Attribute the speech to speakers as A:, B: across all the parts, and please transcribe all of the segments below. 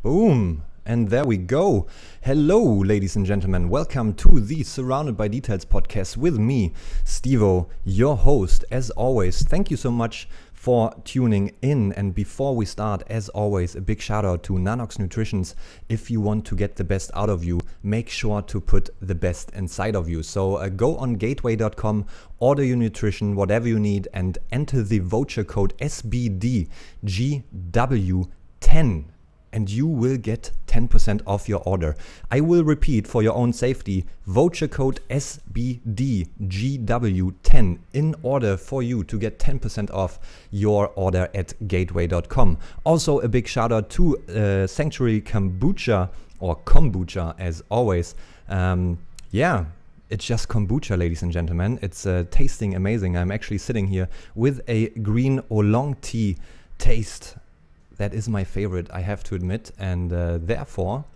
A: Boom. And there we go. Hello, ladies and gentlemen. Welcome to the Surrounded by Details podcast with me, Stevo, your host. As always, thank you so much for tuning in. And before we start, as always, a big shout out to Nanox Nutritions. If you want to get the best out of you, make sure to put the best inside of you. So go on gateway.com, order your nutrition, whatever you need, and enter the voucher code SBD GW10. And you will get 10% off your order. I will repeat for your own safety, voucher code SBDGW10 in order for you to get 10% off your order at gateway.com. Also a big shout out to Sanctuary Kombucha, or Kombucha as always. It's just kombucha, ladies and gentlemen. It's tasting amazing. I'm actually sitting here with a green oolong tea taste. That is my favorite, I have to admit, and therefore,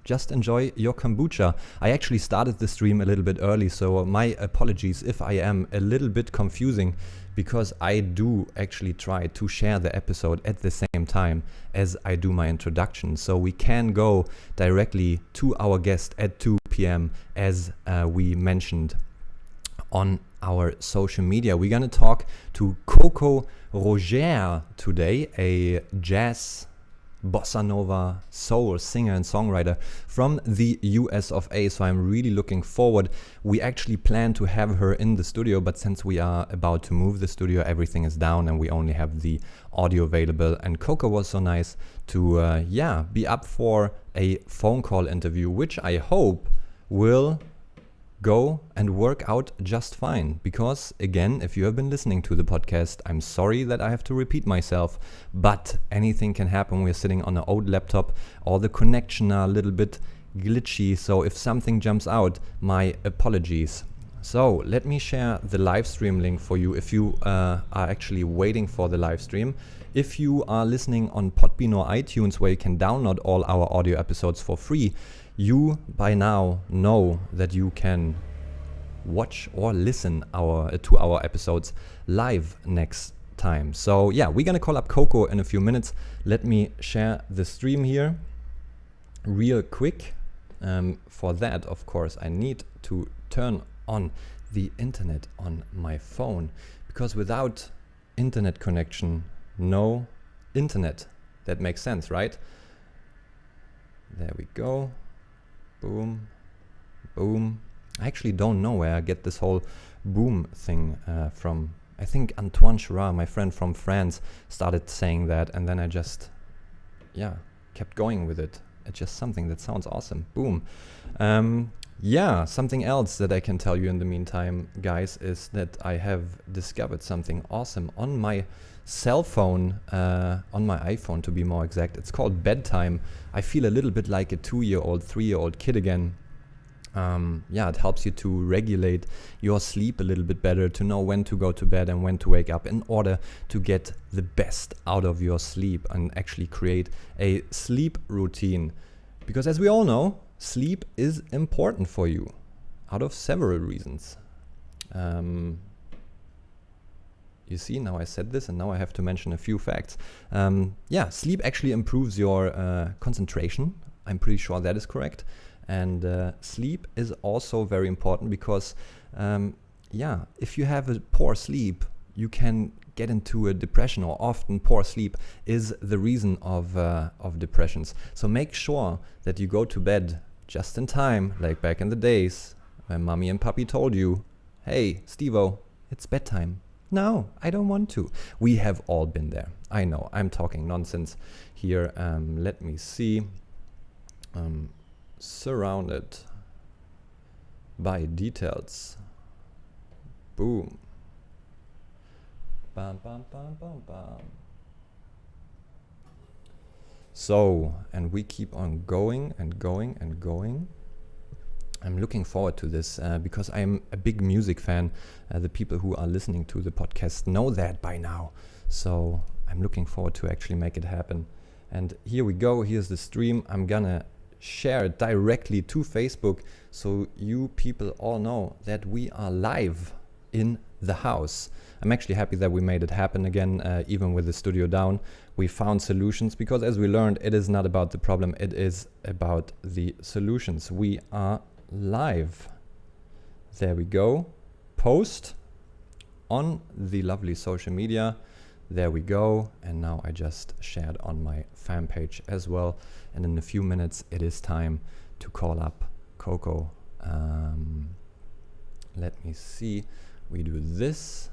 A: just enjoy your kombucha. I actually started the stream a little bit early, so my apologies if I am a little bit confusing, because I do actually try to share the episode at the same time as I do my introduction, so we can go directly to our guest at 2 p.m. as we mentioned on our social media. We're gonna talk to Coco Rouzier today, a jazz, Bossanova, soul singer and songwriter from the US of A. So I'm really looking forward. We actually plan to have her in the studio, but since we are about to move the studio, everything is down and we only have the audio available. And Coco was so nice to be up for a phone call interview, which I hope will go and work out just fine, because again, if you have been listening to the podcast, I'm sorry that I have to repeat myself, but anything can happen. We're sitting on an old laptop, or the connection are a little bit glitchy, so if something jumps out, my apologies. So let me share the live stream link for you if you are actually waiting for the live stream. If you are listening on Podbean or iTunes, where you can download all our audio episodes for free, you by now know that you can watch or listen to our episodes live next time. So yeah, we're gonna call up Coco in a few minutes. Let me share the stream here real quick. For that, of course, I need to turn on the internet on my phone, because without internet connection, no internet. That makes sense, right? There we go. Boom, boom. I actually don't know where I get this whole boom thing from. I think Antoine Chouard, my friend from France, started saying that, and then I just, kept going with it. It's just something that sounds awesome. Boom. Something else that I can tell you in the meantime, guys, is that I have discovered something awesome on my cell phone, on my iPhone to be more exact. It's called Bedtime. I feel a little bit like a 2-year-old, 3-year-old kid again. It helps you to regulate your sleep a little bit better, to know when to go to bed and when to wake up, in order to get the best out of your sleep and actually create a sleep routine. Because as we all know, sleep is important for you out of several reasons. You see, now I said this and now I have to mention a few facts. Sleep actually improves your concentration. I'm pretty sure that is correct. And sleep is also very important because, if you have a poor sleep, you can get into a depression, or often poor sleep is the reason of depressions. So make sure that you go to bed just in time, like back in the days when mommy and papi told you, hey, Stevo, it's bedtime. No, I don't want to. We have all been there. I know, I'm talking nonsense here. Let me see. Surrounded by details. Boom. Bam, bam, bam, bam, bam. So, and we keep on going and going and going. I'm looking forward to this because I'm a big music fan. The people who are listening to the podcast know that by now. So I'm looking forward to actually make it happen. And here we go. Here's the stream. I'm gonna share it directly to Facebook so you people all know that we are live. in the house. I'm actually happy that we made it happen again, even with the studio down. We found solutions because, as we learned, it is not about the problem, it is about the solutions. We are live. There we go. Post on the lovely social media. There we go. And now I just shared on my fan page as well. And in a few minutes, it is time to call up Coco. Let me see. We do this.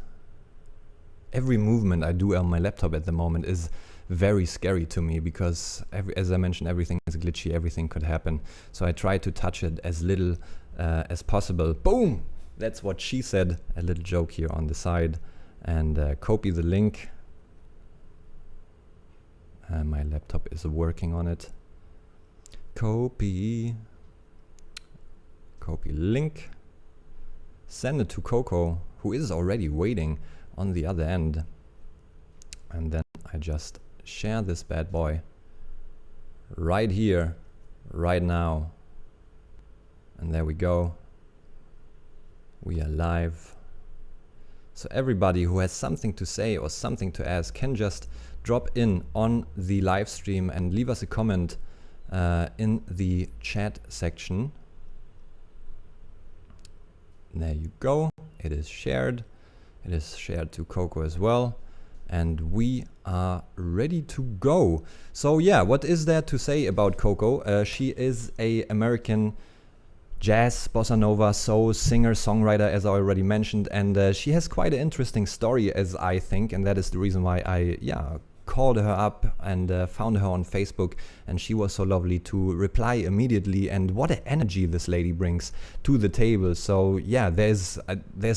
A: Every movement I do on my laptop at the moment is very scary to me because, as I mentioned, everything is glitchy, everything could happen. So I try to touch it as little as possible. Boom! That's what she said. A little joke here on the side. And copy the link. My laptop is working on it. Copy link. Send it to Coco, who is already waiting on the other end. And then I just share this bad boy right here, right now. And there we go. We are live. So everybody who has something to say or something to ask can just drop in on the live stream and leave us a comment in the chat section. There you go. It is shared. It is shared to Coco as well. And we are ready to go. So yeah, what is there to say about Coco? She is a American jazz, Bossanova, soul singer, songwriter, as I already mentioned. And she has quite an interesting story, as I think. And that is the reason why I, called her up and found her on Facebook, and she was so lovely to reply immediately. And what an energy this lady brings to the table. So yeah, there's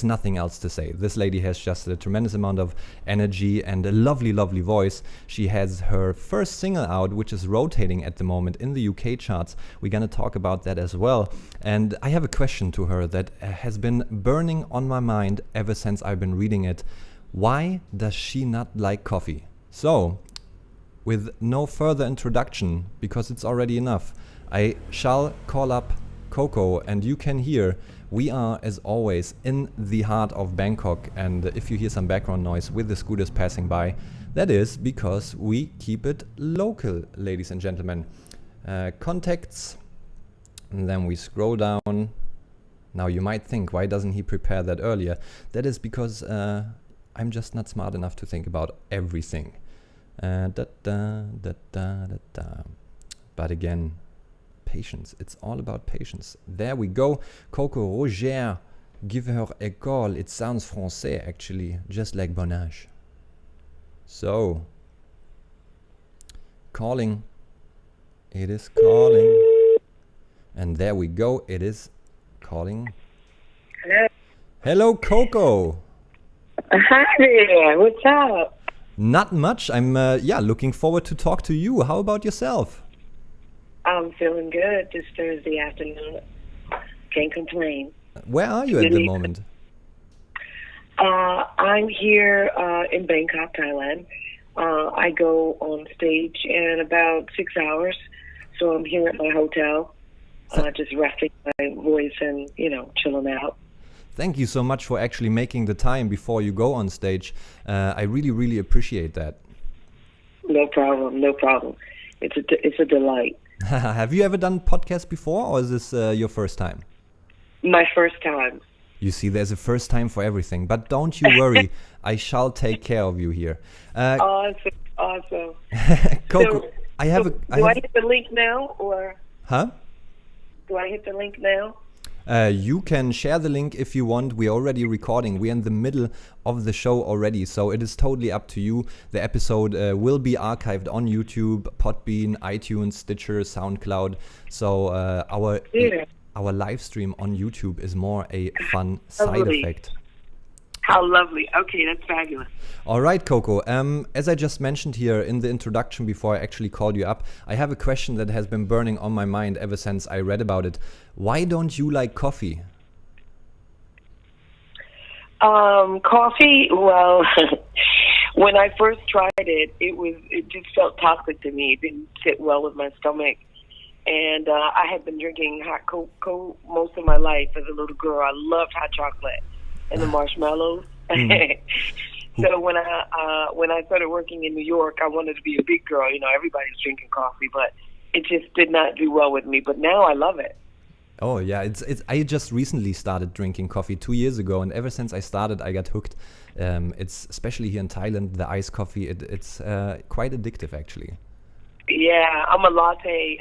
A: nothing else to say. This lady has just a tremendous amount of energy and a lovely voice. She has her first single out, which is rotating at the moment in the UK charts. We're gonna talk about that as well. And I have a question to her that has been burning on my mind ever since I've been reading it. Why does she not like coffee? So, with no further introduction, because it's already enough, I shall call up Coco, and you can hear we are, as always, in the heart of Bangkok. And if you hear some background noise with the scooters passing by, that is because we keep it local, ladies and gentlemen. Contacts, and then we scroll down. Now you might think, why doesn't he prepare that earlier? That is because I'm just not smart enough to think about everything. But again, patience. It's all about patience. There we go. Coco Rouzier, give her a call. It sounds français, actually, just like Bonnage. So, calling. It is calling. And there we go. It is calling.
B: Hello.
A: Hello, Coco.
B: Hi there. What's up?
A: Not much. I'm looking forward to talk to you. How about yourself?
B: I'm feeling good this Thursday afternoon. Can't complain.
A: Where are you at the moment?
B: I'm here in Bangkok, Thailand. I go on stage in about 6 hours, so I'm here at my hotel, just resting my voice and, chilling out.
A: Thank you so much for actually making the time before you go on stage. I really appreciate that.
B: No problem. It's a delight.
A: Have you ever done podcasts before, or is this your first time?
B: My first time.
A: You see, there's a first time for everything. But don't you worry, I shall take care of you here.
B: Awesome.
A: Coco,
B: So,
A: I have
B: so
A: a...
B: do I hit the link now, or?
A: Huh?
B: Do I hit the link now?
A: You can share the link if you want. We're already recording. We're in the middle of the show already, so it is totally up to you. The episode will be archived on YouTube, Podbean, iTunes, Stitcher, SoundCloud. So our live stream on YouTube is more a fun side effect.
B: How lovely. Okay, that's fabulous.
A: All right, Coco. As I just mentioned here in the introduction before I actually called you up, I have a question that has been burning on my mind ever since I read about it. Why don't you like coffee?
B: Coffee, well, when I first tried it, it just felt toxic to me. It didn't sit well with my stomach. And I had been drinking hot cocoa most of my life as a little girl. I loved hot chocolate. and the marshmallows. So when I started working in New York, I wanted to be a big girl. You know, everybody's drinking coffee, but it just did not do well with me. But now I love it.
A: Oh yeah, it's. I just recently started drinking coffee 2 years ago, and ever since I started, I got hooked. It's especially here in Thailand, the iced coffee. It's quite addictive, actually.
B: Yeah, I'm a latte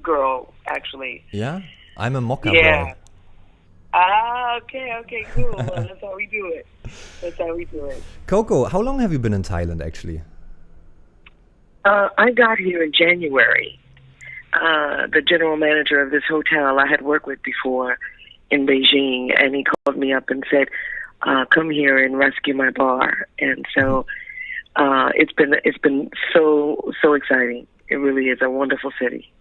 B: girl, actually.
A: Yeah, I'm a mocha
B: Yeah.
A: boy.
B: Okay, cool. Well, that's how we do it.
A: Coco, how long have you been in Thailand, actually?
B: I got here in January. The general manager of this hotel I had worked with before in Beijing, and he called me up and said, come here and rescue my bar. And so it's been so exciting. It really is a wonderful city.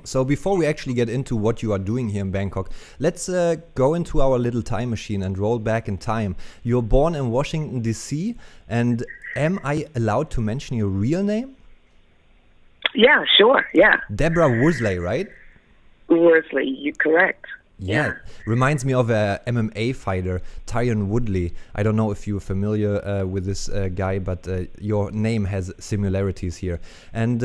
A: So before we actually get into what you are doing here in Bangkok, let's go into our little time machine and roll back in time. You're born in Washington, D.C., and am I allowed to mention your real name?
B: Yeah, sure, yeah.
A: Deborah Woodley, right?
B: Worsley, you're correct.
A: Yeah, reminds me of a MMA fighter, Tyron Woodley. I don't know if you're familiar with this guy, but your name has similarities here. And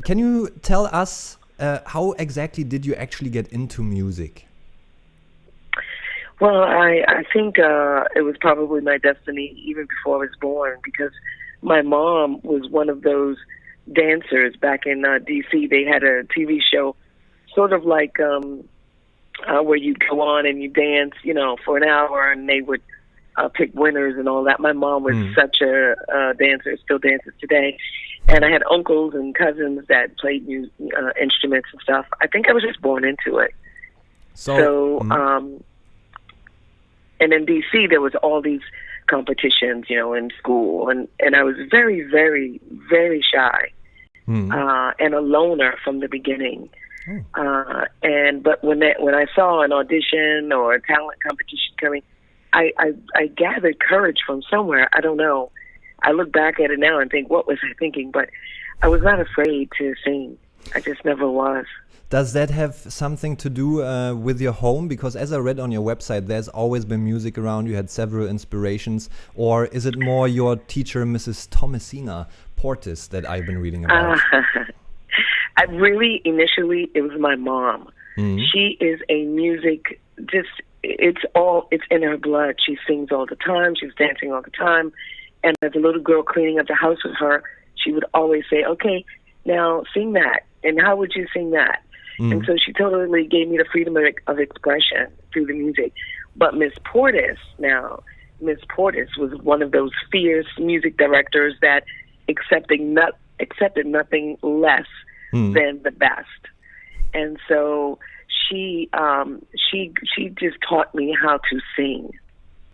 A: can you tell us how exactly did you actually get into music?
B: Well, I think it was probably my destiny even before I was born, because my mom was one of those dancers back in D.C. They had a TV show, sort of like where you go on and you dance, you know, for an hour, and they would pick winners and all that. My mom was such a dancer, still dances today. And I had uncles and cousins that played instruments and stuff. I think I was just born into it. So and in D.C. there was all these competitions, you know, in school. And I was very, very, very shy and a loner from the beginning. But when I saw an audition or a talent competition coming, I gathered courage from somewhere. I don't know. I look back at it now and think, what was I thinking? But I was not afraid to sing. I just never was.
A: Does that have something to do with your home? Because as I read on your website, there's always been music around. You had several inspirations. Or is it more your teacher, Mrs. Thomasina Portis, that I've been reading about?
B: Initially, it was my mom. She is a music, it's in her blood. She sings all the time. She's dancing all the time. And as a little girl cleaning up the house with her, she would always say, okay, now sing that. And how would you sing that? And so she totally gave me the freedom of expression through the music. But Miss Portis was one of those fierce music directors that accepted nothing less than the best. And so she just taught me how to sing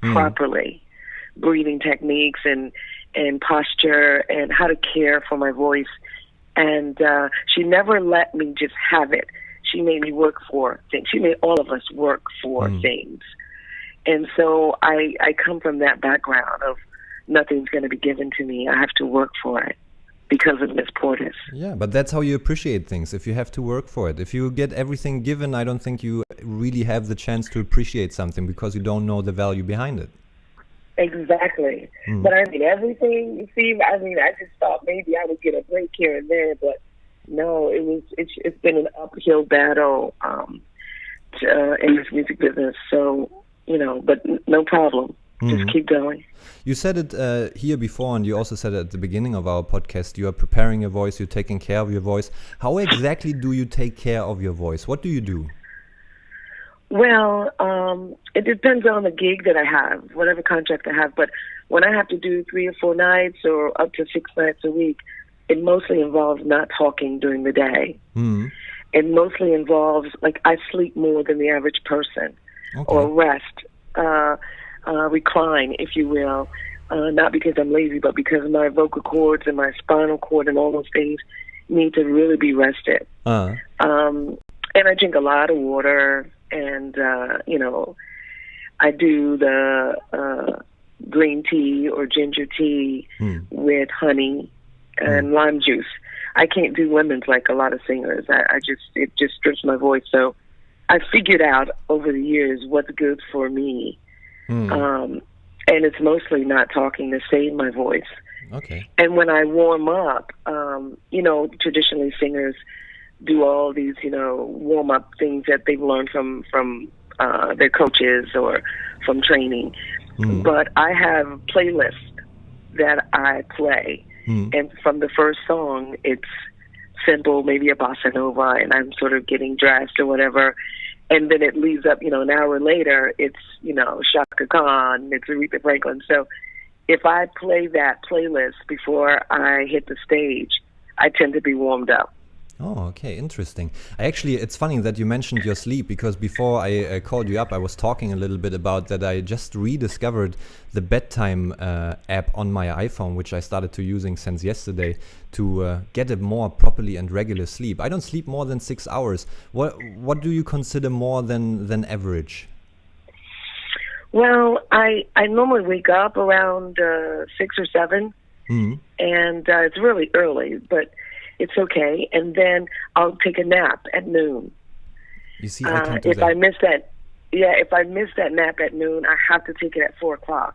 B: properly, breathing techniques and posture and how to care for my voice. And she never let me just have it. She made me work for things. She made all of us work for things. And so I come from that background of nothing's going to be given to me. I have to work for it because of Miss Portis.
A: Yeah, but that's how you appreciate things, if you have to work for it. If you get everything given, I don't think you really have the chance to appreciate something because you don't know the value behind it.
B: Exactly. But I mean, everything, you see, I just thought maybe I would get a break here and there, but no, it's been an uphill battle in this music business. So, you know, but no problem. Just keep going.
A: You said it here before, and you also said it at the beginning of our podcast. You are preparing your voice, you're taking care of your voice. How exactly do you take care of your voice? What do you do?
B: Well, it depends on the gig that I have, whatever contract I have. But when I have to do 3 or 4 nights or up to 6 nights a week, it mostly involves not talking during the day. It mostly involves, like, I sleep more than the average person, or rest, recline, if you will, not because I'm lazy, but because my vocal cords and my spinal cord and all those things need to really be rested. And I drink a lot of water. And, you know, I do the green tea or ginger tea with honey and lime juice. I can't do lemons like a lot of singers. It just strips my voice. So I figured out over the years what's good for me. and it's mostly not talking to save my voice.
A: Okay.
B: And when I warm up, traditionally singers do all these, warm up things that they've learned from their coaches or from training. But I have playlists that I play, and from the first song, it's simple, maybe a Bossanova, and I'm sort of getting dressed or whatever. And then it leads up, an hour later, it's, Shaka Khan, it's Aretha Franklin. So if I play that playlist before I hit the stage, I tend to be warmed up.
A: Oh, okay, interesting. It's funny that you mentioned your sleep, because before I called you up, I was talking a little bit about that I just rediscovered the bedtime app on my iPhone, which I started to using since yesterday to get a more properly and regular sleep. I don't sleep more than 6 hours. What do you consider more than average?
B: Well, I normally wake up around 6 or 7, and it's really early, but it's okay. And then I'll take a nap at noon.
A: You see, I can't do
B: if
A: that.
B: If I miss that nap at noon, I have to take it at 4 o'clock.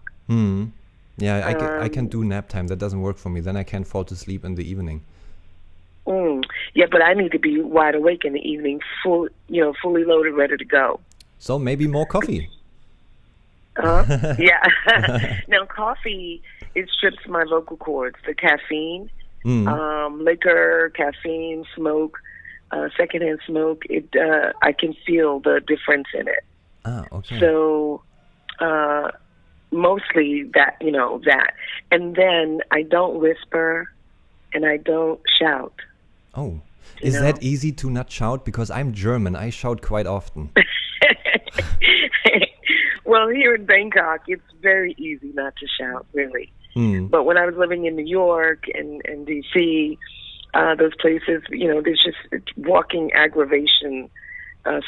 A: Yeah, I can do nap time. That doesn't work for me. Then I can't fall to sleep in the evening.
B: Yeah, but I need to be wide awake in the evening, fully loaded, ready to go.
A: So maybe more coffee.
B: Yeah. Now, coffee, it strips my vocal cords. The caffeine, liquor, caffeine, smoke, secondhand smoke. I can feel the difference in it.
A: Okay.
B: So, mostly that, that. And then I don't whisper and I don't shout.
A: Oh, is that easy to not shout? Because I'm German. I shout quite often.
B: Well, here in Bangkok, it's very easy not to shout, really. But when I was living in New York and D.C., those places, there's just walking aggravation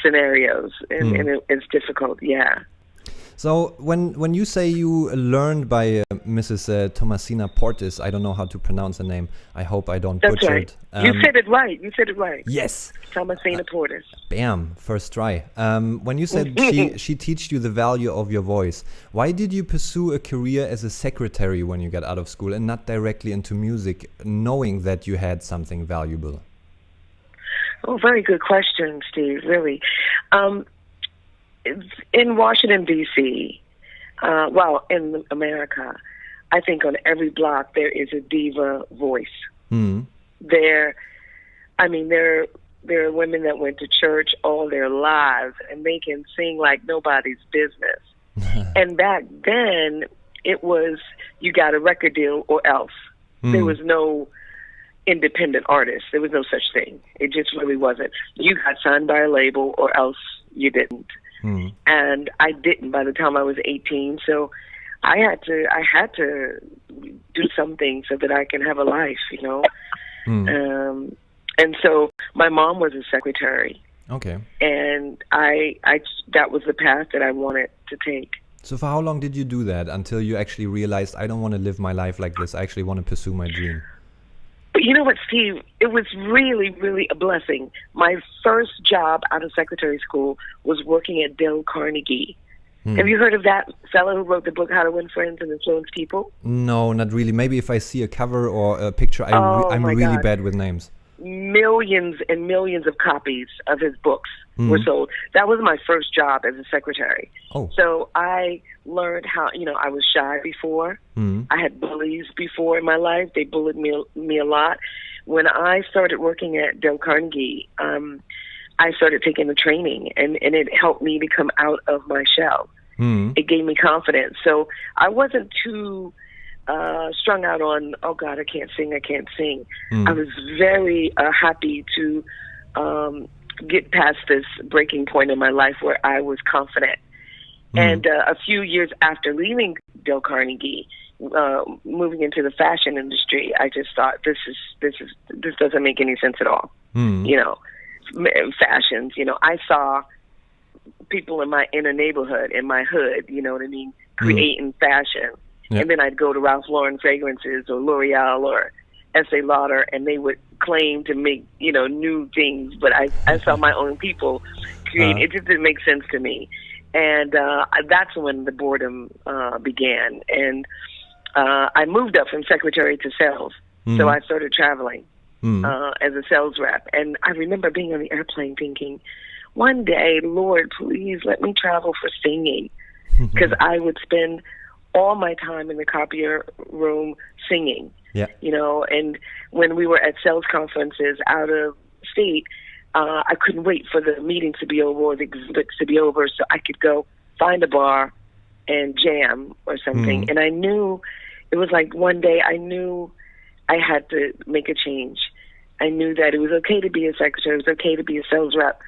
B: scenarios, and it's difficult, yeah.
A: So when you say you learned by Mrs. Thomasina Portis, I don't know how to pronounce her name. I hope I don't
B: That's
A: butcher
B: right.
A: it.
B: You said it right.
A: Yes.
B: Thomasina Portis.
A: Bam, first try. When you said she taught you the value of your voice, why did you pursue a career as a secretary when you got out of school and not directly into music, knowing that you had something valuable?
B: Oh, very good question, Steve, really. In Washington, D.C., in America, I think on every block there is a diva voice. There are women that went to church all their lives, and they can sing like nobody's business. And back then, it was you got a record deal or else. There was no independent artist. There was no such thing. It just really wasn't. You got signed by a label or else you didn't. And I didn't by the time I was 18, so I had to do something so that I can have a life, And so my mom was a secretary.
A: Okay.
B: And I that was the path that I wanted to take.
A: So for how long did you do that until you actually realized, I don't want to live my life like this, I actually want to pursue my dream?
B: But you know what, Steve? It was really, really a blessing. My first job out of secretary school was working at Dale Carnegie. Have you heard of that fellow who wrote the book How to Win Friends and Influence People?
A: No, not really. Maybe if I see a cover or a picture, I'm really bad with names.
B: Millions and millions of copies of his books were sold. That was my first job as a secretary. So I learned how, I was shy before. I had bullies before in my life. They bullied me a lot. When I started working at Dale Carnegie, I started taking the training, and it helped me to come out of my shell. It gave me confidence. So I wasn't too strung out on, oh God, I can't sing. I was very happy to get past this breaking point in my life where I was confident. And a few years after leaving Dale Carnegie, moving into the fashion industry, I just thought this doesn't make any sense at all. Fashions, I saw people in my inner neighborhood, in my hood, you know what I mean, creating fashion. And then I'd go to Ralph Lauren fragrances or L'Oreal or Estee Lauder, and they would claim to make, new things. But I saw my own people create. It just didn't make sense to me. And that's when the boredom began. And I moved up from secretary to sales. So I started traveling as a sales rep. And I remember being on the airplane thinking, one day, Lord, please let me travel for singing. Because I would spend all my time in the copier room singing.
A: Yeah.
B: You know, and when we were at sales conferences out of state, I couldn't wait for the meeting to be over or the exhibits to be over so I could go find a bar and jam or something. And I knew, it was like one day I knew I had to make a change. I knew that it was okay to be a secretary, it was okay to be a sales rep.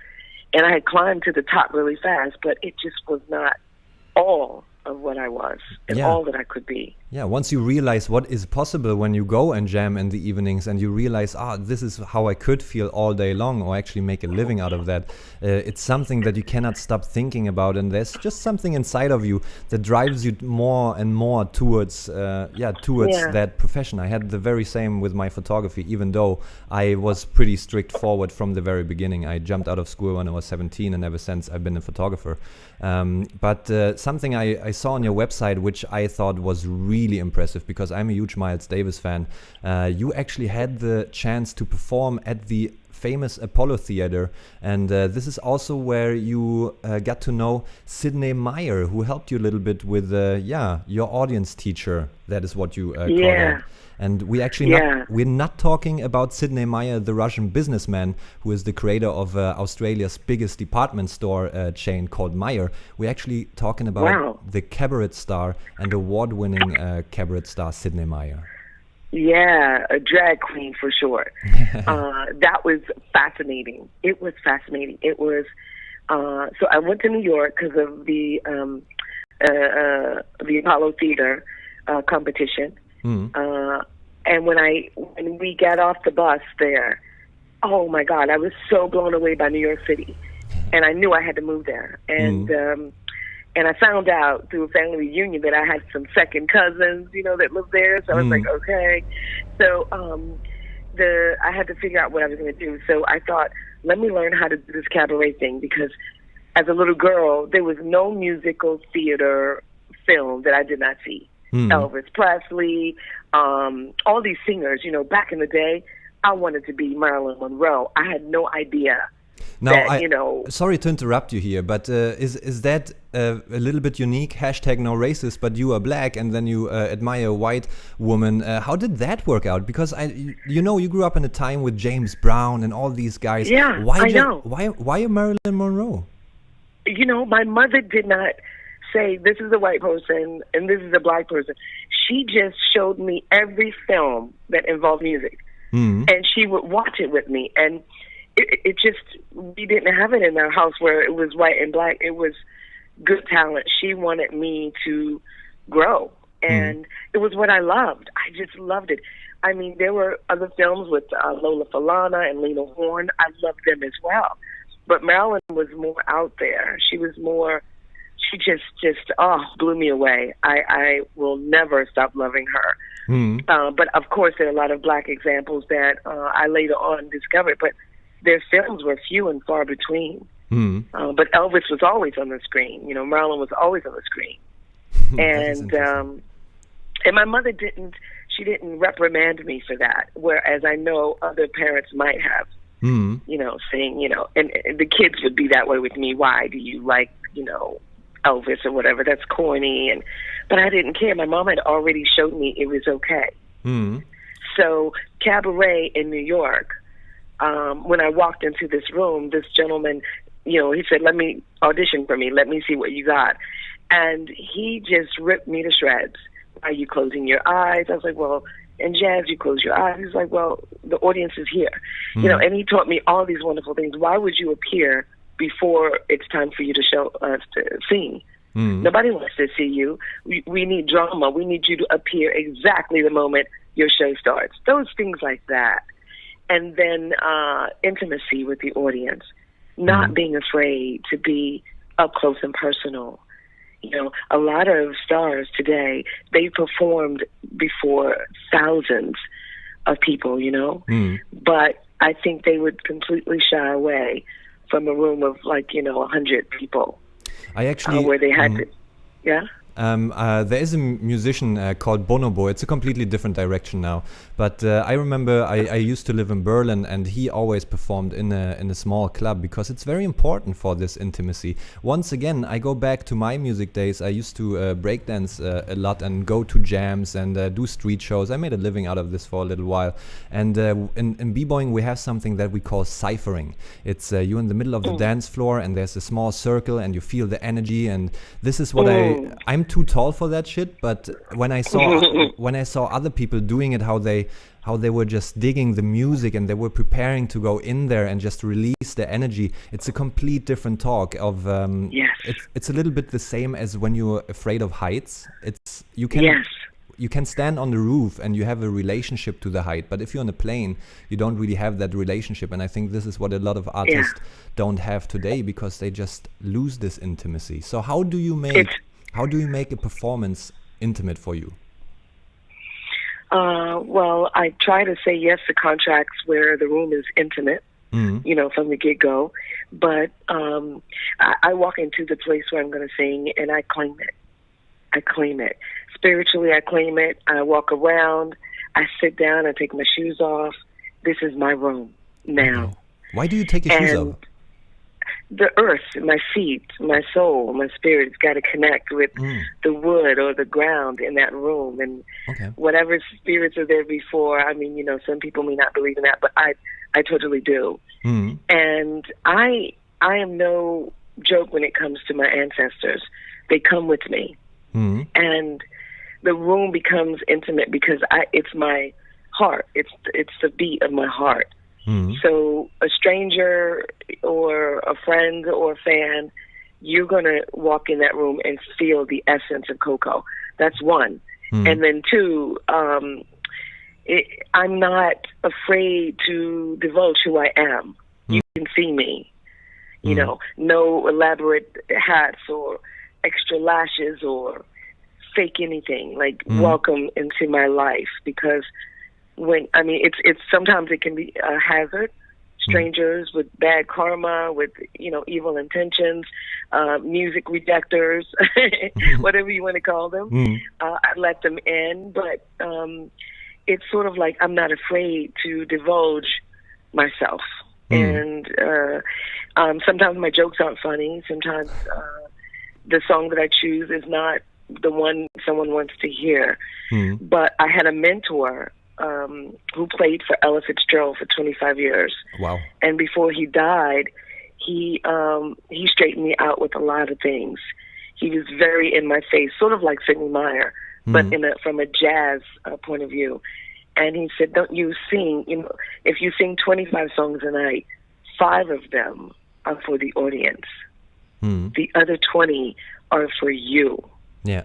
B: And I had climbed to the top really fast, but it just was not all of what I was and all that I could be.
A: Yeah, once you realize what is possible when you go and jam in the evenings and you realize, this is how I could feel all day long or actually make a living out of that, it's something that you cannot stop thinking about, and there's just something inside of you that drives you more and more towards that profession. I had the very same with my photography, even though I was pretty strict forward from the very beginning. I jumped out of school when I was 17, and ever since I've been a photographer. But something I saw on your website, which I thought was really impressive, because I'm a huge Miles Davis fan. You actually had the chance to perform at the famous Apollo Theater, and this is also where you got to know Sidney Meyer, who helped you a little bit with your audience teacher. That is what you call that. And we actually we're not talking about Sidney Meyer, the Russian businessman who is the creator of Australia's biggest department store chain called Meyer. We're actually talking about the cabaret star and award-winning cabaret star Sidney Meyer.
B: Yeah, a drag queen for sure. That was fascinating. It was fascinating. It was so I went to New York because of the Apollo Theater competition. And when we got off the bus there, oh my God, I was so blown away by New York City, and I knew I had to move there. And I found out through a family reunion that I had some second cousins, that lived there. So I was like, okay. So I had to figure out what I was going to do. So I thought, let me learn how to do this cabaret thing, because as a little girl, there was no musical theater film that I did not see. Elvis Presley, all these singers, back in the day, I wanted to be Marilyn Monroe. I had no idea.
A: Now, sorry to interrupt you here, but is that a little bit unique? Hashtag no racist, but you are black and then you admire a white woman. How did that work out? Because you grew up in a time with James Brown and all these guys.
B: Yeah, I know.
A: Why Marilyn Monroe?
B: My mother did not say this is a white person and this is a black person. She just showed me every film that involved music, and she would watch it with me. And it just, we didn't have it in our house where it was white and black. It was good talent. She wanted me to grow, and it was what I loved. I just loved it. I mean, there were other films with Lola Falana and Lena Horne. I loved them as well. But Marilyn was more out there. She was more, she just blew me away. I will never stop loving her. But of course, there are a lot of black examples that I later on discovered, but their films were few and far between. But Elvis was always on the screen. Marilyn was always on the screen. And my mother didn't reprimand me for that, whereas I know other parents might have, saying, and the kids would be that way with me. Why do you like, Elvis or whatever? That's corny. But I didn't care. My mom had already showed me it was okay. So cabaret in New York, when I walked into this room, this gentleman, he said, let me audition for me. Let me see what you got. And he just ripped me to shreds. Are you closing your eyes? I was like, well, in jazz, you close your eyes. He's like, well, the audience is here. And he taught me all these wonderful things. Why would you appear before it's time for you to show us to sing? Nobody wants to see you. We need drama. We need you to appear exactly the moment your show starts. Those things like that. And then intimacy with the audience, not being afraid to be up close and personal. A lot of stars today, they performed before thousands of people, but I think they would completely shy away from a room of 100 people.
A: I actually
B: where they had to, yeah.
A: There is a musician called Bonobo. It's a completely different direction now. But I remember I used to live in Berlin, and he always performed in a small club because it's very important for this intimacy. Once again, I go back to my music days. I used to breakdance a lot and go to jams and do street shows. I made a living out of this for a little while. And in b-boying, we have something that we call ciphering. It's you in the middle of the dance floor, and there's a small circle, and you feel the energy. And this is what I'm too tall for that shit, but when I saw other people doing it, how they were just digging the music and they were preparing to go in there and just release the energy, it's a complete different talk of
B: yes.
A: It's a little bit the same as when you're afraid of heights. It's you can stand on the roof and you have a relationship to the height, but if you're on a plane, you don't really have that relationship. And I think this is what a lot of artists don't have today, because they just lose this intimacy. So how do you make a performance intimate for you?
B: Well, I try to say yes to contracts where the room is intimate, from the get-go. But I walk into the place where I'm going to sing, and I claim it. Spiritually, I claim it. I walk around. I sit down. I take my shoes off. This is my room now.
A: Okay. Why do you take your shoes off?
B: The earth, my feet, my soul, my spirit's got to connect with the wood or the ground in that room. And whatever spirits are there before, I mean, some people may not believe in that, but I totally do. And I am no joke when it comes to my ancestors. They come with me. And the room becomes intimate because it's my heart. It's the beat of my heart. So a stranger or a friend or a fan, you're going to walk in that room and feel the essence of Coco. That's one. And then two, I'm not afraid to divulge who I am. You can see me. No elaborate hats or extra lashes or fake anything. Like, welcome into my life, because it's sometimes it can be a hazard. Strangers with bad karma, with evil intentions, music rejectors, whatever you want to call them. I let them in, but it's sort of like I'm not afraid to divulge myself. And sometimes my jokes aren't funny. Sometimes the song that I choose is not the one someone wants to hear. But I had a mentor who played for Ella Fitzgerald for 25 years. Wow. And before he died, he straightened me out with a lot of things. He was very in my face, sort of like Sidney Meyer, but from a jazz point of view. And he said, don't you sing, if you sing 25 songs a night, 5 of them are for the audience. The other 20 are for you. Yeah.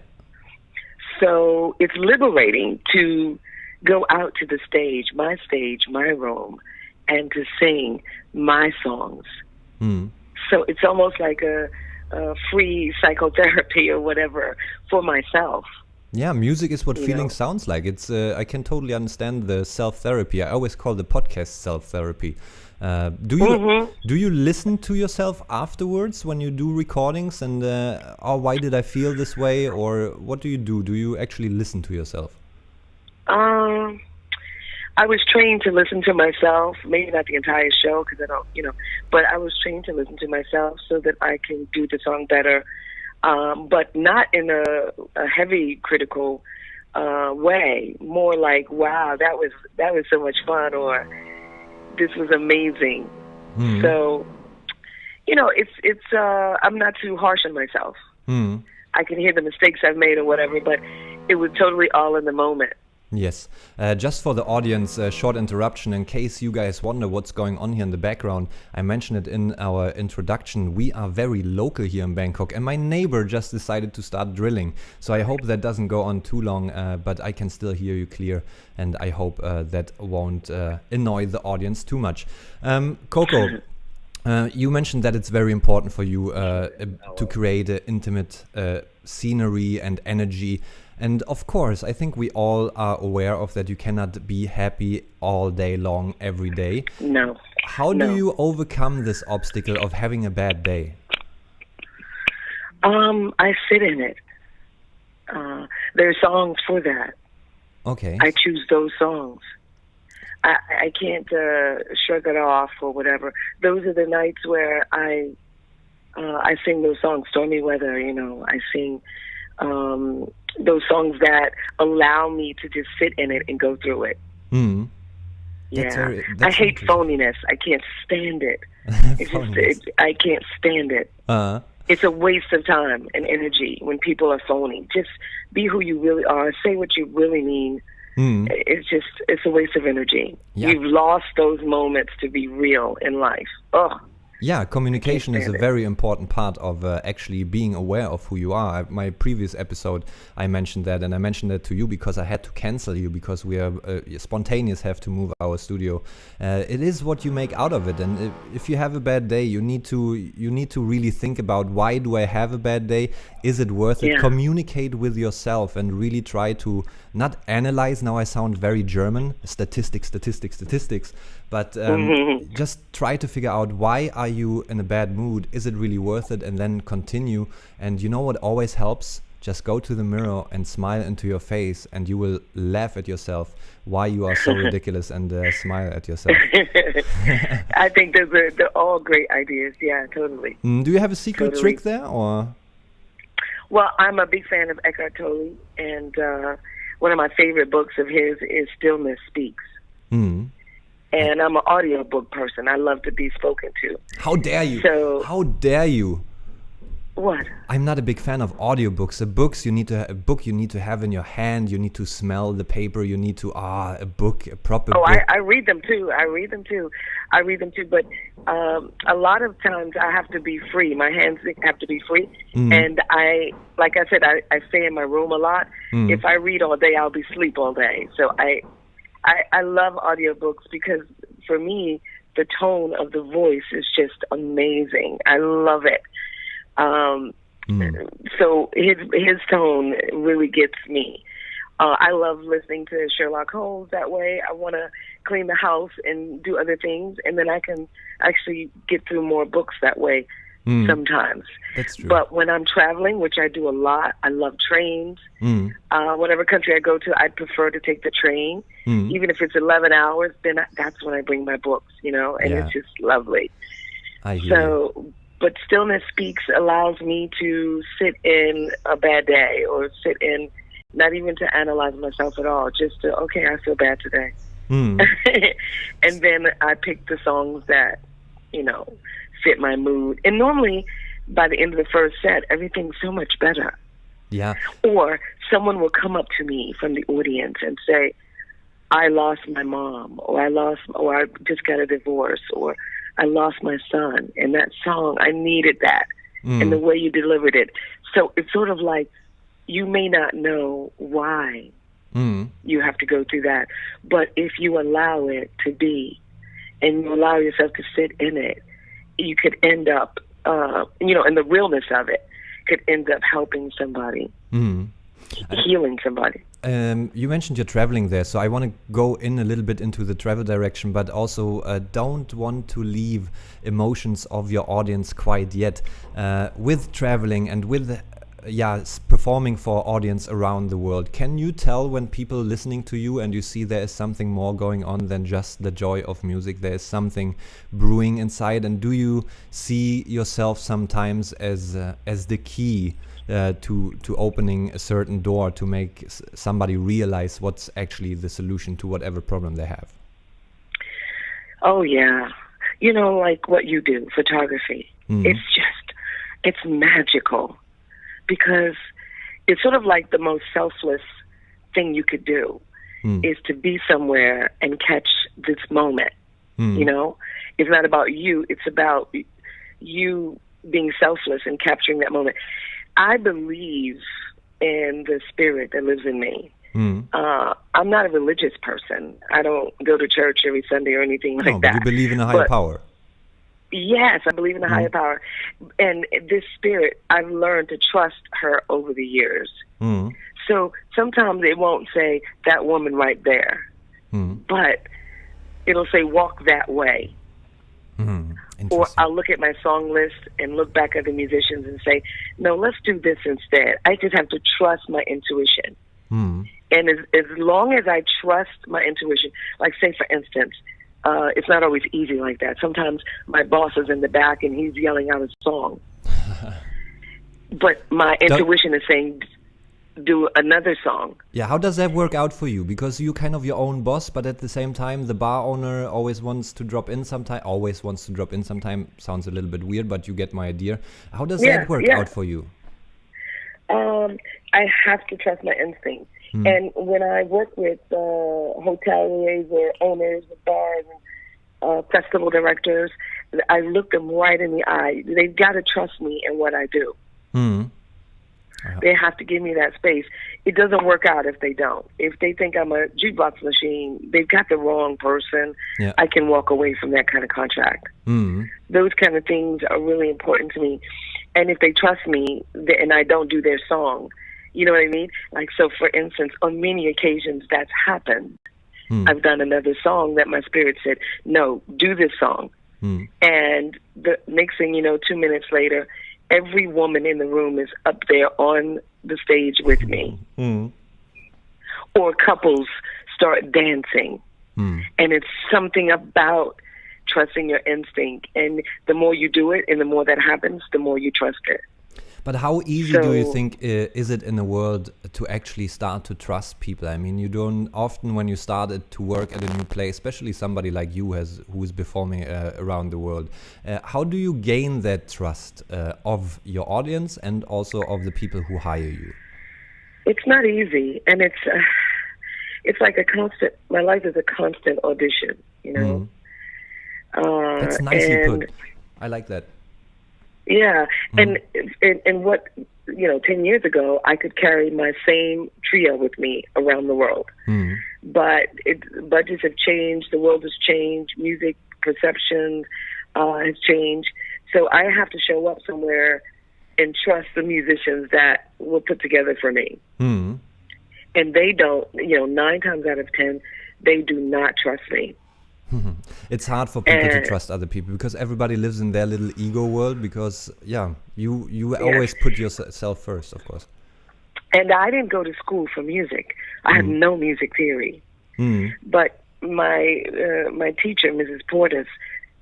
B: So it's liberating to go out to the stage, my room, and to sing my songs. So it's almost like a free psychotherapy or whatever for myself.
A: Yeah, music is what feeling sounds like. It's I can totally understand the self-therapy. I always call the podcast self-therapy. Do you listen to yourself afterwards when you do recordings and why did I feel this way, or what do you do? Do you actually listen to yourself?
B: I was trained to listen to myself, maybe not the entire show because I don't, but I was trained to listen to myself so that I can do the song better, but not in a heavy critical way. More like, wow, that was so much fun, or this was amazing. So, it's I'm not too harsh on myself. I can hear the mistakes I've made or whatever, but it was totally all in the moment.
A: Yes. Just for the audience, short interruption in case you guys wonder what's going on here in the background. I mentioned it in our introduction. We are very local here in Bangkok, and my neighbor just decided to start drilling. So I hope that doesn't go on too long, but I can still hear you clear, and I hope that won't annoy the audience too much. Coco, you mentioned that it's very important for you to create an intimate scenery and energy. And of course, I think we all are aware of that you cannot be happy all day long, every day.
B: No.
A: How do you overcome this obstacle of having a bad day?
B: I sit in it. There are songs for that.
A: Okay.
B: I choose those songs. I can't shrug it off or whatever. Those are the nights where I sing those songs, Stormy Weather, you know. I sing those songs that allow me to just sit in it and go through it.
A: Mm.
B: Yeah. I hate phoniness. I can't stand it. I can't stand it. It's a waste of time and energy when people are phony. Just be who you really are. Say what you really mean. It's a waste of energy. Yeah. You've lost those moments to be real in life. Ugh.
A: Yeah, communication is a very important part of actually being aware of who you are. My previous episode, I mentioned that, and I mentioned that to you because I had to cancel you because we are spontaneous, have to move our studio. It is what you make out of it, and if you have a bad day, you need to really think about, why do I have a bad day? Is it worth it? Communicate with yourself and really try to not analyze. Now I sound very German, statistics, but just try to figure out, why are you in a bad mood? Is it really worth it? And then continue. And you know what always helps? Just go to the mirror and smile into your face, and you will laugh at yourself why you are so ridiculous, and smile at yourself.
B: I think they're all great ideas. Yeah, totally.
A: Do you have a secret trick there, or?
B: Well, I'm a big fan of Eckhart Tolle, and one of my favorite books of his is Stillness Speaks. And I'm an audiobook person. I love to be spoken to.
A: How dare you? How dare you?
B: What?
A: I'm not a big fan of audiobooks. A book you need to have in your hand. You need to smell the paper. You need to a proper book.
B: I read them too. But a lot of times I have to be free. My hands have to be free. And like I said, I stay in my room a lot. If I read all day, I'll be asleep all day. So I love audiobooks because for me, the tone of the voice is just amazing. I love it. So his tone really gets me. I love listening to Sherlock Holmes that way. I want to clean the house and do other things, and then I can actually get through more books that way sometimes.
A: That's true.
B: But when I'm traveling, which I do a lot, I love trains. Whatever country I go to, I prefer to take the train. Even if it's 11 hours, then that's when I bring my books, you know, and it's just lovely.
A: I hear you.
B: But Stillness Speaks allows me to sit in a bad day, or sit in, not even to analyze myself at all, just to, okay, I feel bad today. And then I pick the songs that, you know, fit my mood. And normally, by the end of the first set, everything's so much better.
A: Yeah.
B: Or someone will come up to me from the audience and say, I lost my mom, or I just got a divorce, or I lost my son, and that song, I needed that, and the way you delivered it. So it's sort of like, you may not know why you have to go through that, but if you allow it to be, and you allow yourself to sit in it, you could end up, and the realness of it could end up helping somebody, healing somebody.
A: You mentioned you're traveling there, so I want to go in a little bit into the travel direction, but also don't want to leave emotions of your audience quite yet. With traveling and with performing for audience around the world, can you tell when people listening to you and you see there is something more going on than just the joy of music? There is something brewing inside, and do you see yourself sometimes as the key to opening a certain door to make somebody realize what's actually the solution to whatever problem they have?
B: Oh, yeah. You know, like what you do, photography. It's magical, because it's sort of like the most selfless thing you could do is to be somewhere and catch this moment. You know, it's not about you. It's about you being selfless and capturing that moment. I believe in the spirit that lives in me. I'm not a religious person. I don't go to church every Sunday or anything like that.
A: But you believe in a higher power.
B: Yes, I believe in a higher power. And this spirit, I've learned to trust her over the years. So sometimes it won't say, that woman right there. But it'll say, walk that way. Or
A: Interesting.
B: I'll look at my song list and look back at the musicians and say, no, let's do this instead. I just have to trust my intuition. And as long as I trust my intuition, like say for instance, it's not always easy like that. Sometimes my boss is in the back and he's yelling out a song. But my intuition is saying, do another song.
A: Yeah, how does that work out for you? Because you're kind of your own boss, but at the same time, the bar owner always wants to drop in sometime. Always wants to drop in sometime. Sounds a little bit weird, but you get my idea. How does that work out for you?
B: I have to trust my instinct. And when I work with hoteliers or owners of bars and festival directors, I look them right in the eye. They've got to trust me in what I do. They have to give me that space. It doesn't work out if they don't. If they think I'm a jukebox machine, they've got the wrong person.
A: Yeah.
B: I can walk away from that kind of contract. Those kind of things are really important to me. And if they trust me and I don't do their song, you know what I mean? Like, so for instance, on many occasions that's happened. I've done another song that my spirit said, no, do this song. And the next thing you know, 2 minutes later, every woman in the room is up there on the stage with me. Or couples start dancing. And it's something about trusting your instinct. And the more you do it and the more that happens, the more you trust it.
A: But how easy do you think is it in the world to actually start to trust people? I mean, you don't often when you started to work at a new place, especially somebody like you who is performing around the world. How do you gain that trust of your audience and also of the people who hire you? It's
B: not easy, and it's like a constant. My life is a constant audition, you know.
A: That's nicely put. I like that.
B: Yeah, and what, 10 years ago, I could carry my same trio with me around the world. But budgets have changed, the world has changed, music perception has changed. So I have to show up somewhere and trust the musicians that will put together for me. And they don't, 9 times out of 10, they do not trust me.
A: It's hard for people to trust other people because everybody lives in their little ego world because, you always put yourself first, of course.
B: And I didn't go to school for music. I have no music theory. But my teacher, Mrs. Portis,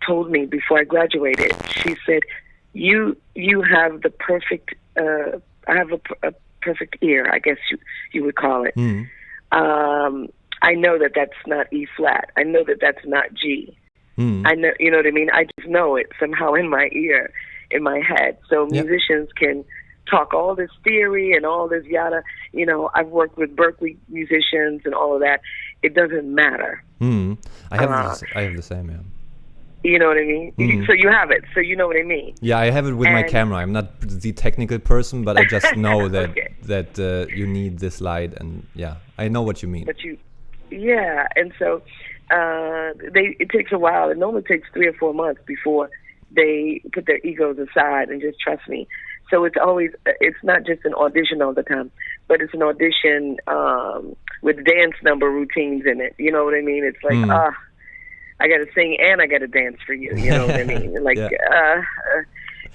B: told me before I graduated, she said, you have the perfect, I have a perfect ear, I guess you would call it. I know that that's not E flat. I know that that's not G. I know, you know what I mean? I just know it somehow in my ear, in my head. So musicians can talk all this theory and all this yada. I've worked with Berkeley musicians and all of that. It doesn't matter.
A: I have the same, yeah.
B: You know what I mean? So you have it. So you know what I mean? Yeah,
A: I have it with my camera. I'm not the technical person, but I just know that that you need this light, and I know what you mean.
B: Yeah, and so it takes a while. It normally takes 3 or 4 months before they put their egos aside and just trust me. So it's not just an audition all the time, but it's an audition with dance number routines in it. You know what I mean? It's like, I got to sing and I got to dance for you. You know what I mean? Like,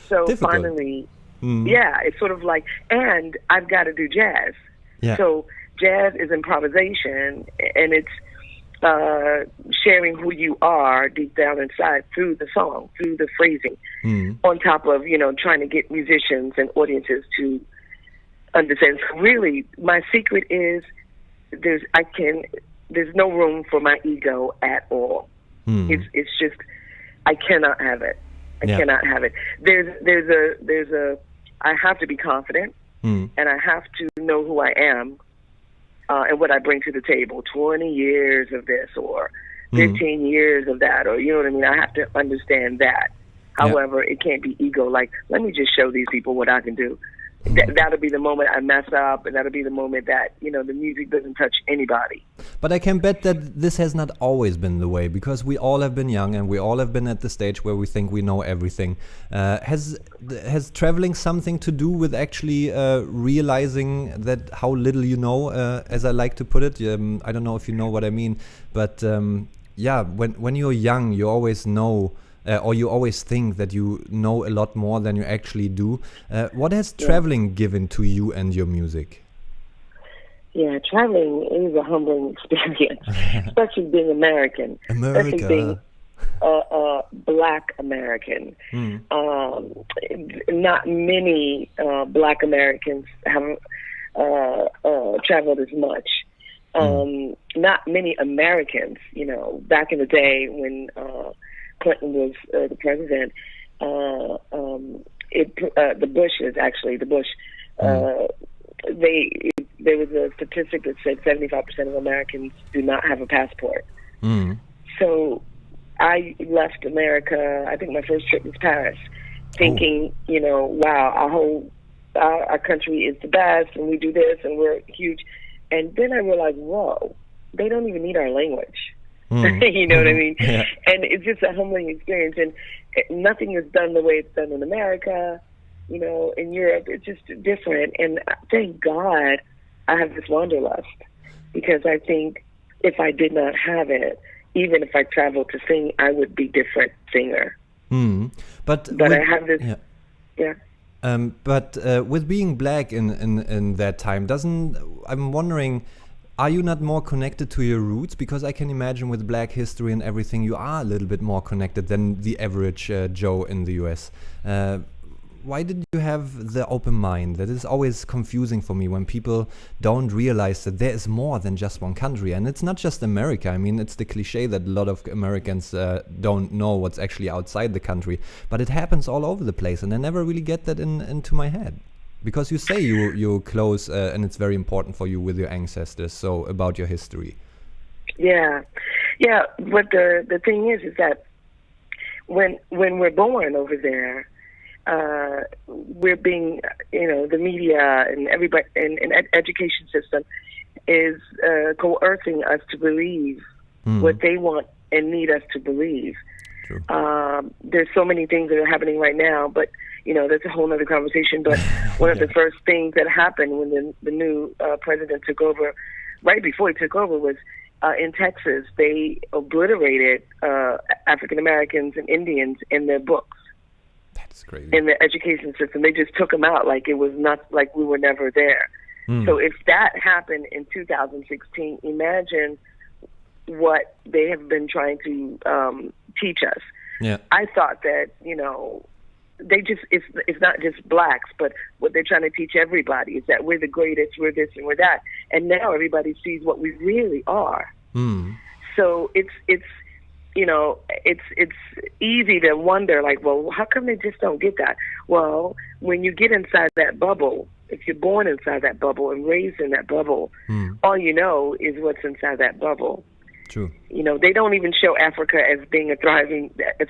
B: so difficult. Finally, it's sort of like, and I've got to do jazz. Yeah. So jazz is improvisation, and it's sharing who you are deep down inside through the song, through the phrasing, on top of, trying to get musicians and audiences to understand. So really, my secret is there's no room for my ego at all. It's just, I cannot have it. I cannot have it. I have to be confident, and I have to know who I am. And what I bring to the table, 20 years of this or 15 years of that, or you know what I mean? I have to understand that. However, it can't be ego, like, let me just show these people what I can do. That'll be the moment I mess up, and that'll be the moment that, the music doesn't touch anybody.
A: But I can bet that this has not always been the way, because we all have been young and we all have been at the stage where we think we know everything. Has traveling something to do with actually realizing that how little you know, as I like to put it? I don't know if you know what I mean, but when you're young, you always know or you always think that you know a lot more than you actually do. What has traveling given to you and your music?
B: Yeah, traveling is a humbling experience, especially being American. Especially being Black American. Not many Black Americans have traveled as much. Not many Americans, back in the day when Clinton was the president, the Bush, there was a statistic that said 75% of Americans do not have a passport. So I left America. I think my first trip was Paris, thinking, wow, our country is the best, and we do this, and we're huge. And then I realized, whoa, they don't even need our language. You know what I mean?
A: Yeah.
B: And it's just a humbling experience. And nothing is done the way it's done in America. In Europe, it's just different. And thank God I have this wanderlust, because I think if I did not have it, even if I traveled to sing, I would be a different singer. But I have this,
A: But with being Black in that time, I'm wondering, are you not more connected to your roots? Because I can imagine with Black history and everything, you are a little bit more connected than the average Joe in the US. Why did you have the open mind? That is always confusing for me when people don't realize that there is more than just one country. And it's not just America. I mean, it's the cliche that a lot of Americans don't know what's actually outside the country. But it happens all over the place. And I never really get that into my head. Because you say you're close and it's very important for you with your ancestors. So about your history.
B: Yeah. But the thing is that when we're born over there, we're being, the media and everybody and education system is coercing us to believe what they want and need us to believe.
A: True.
B: There's so many things that are happening right now, but that's a whole other conversation. But one of the first things that happened when the new president took over, right before he took over, was in Texas. They obliterated African Americans and Indians in their books.
A: That's crazy.
B: In the education system. They just took them out like it was not, like we were never there. So if that happened in 2016, imagine what they have been trying to teach us.
A: Yeah.
B: I thought that, they just, it's not just Blacks, but what they're trying to teach everybody is that we're the greatest, we're this and we're that. And now everybody sees what we really are. So it's easy to wonder, like, well, how come they just don't get that? Well, when you get inside that bubble, if you're born inside that bubble and raised in that bubble, all you know is what's inside that bubble.
A: True.
B: They don't even show Africa as being as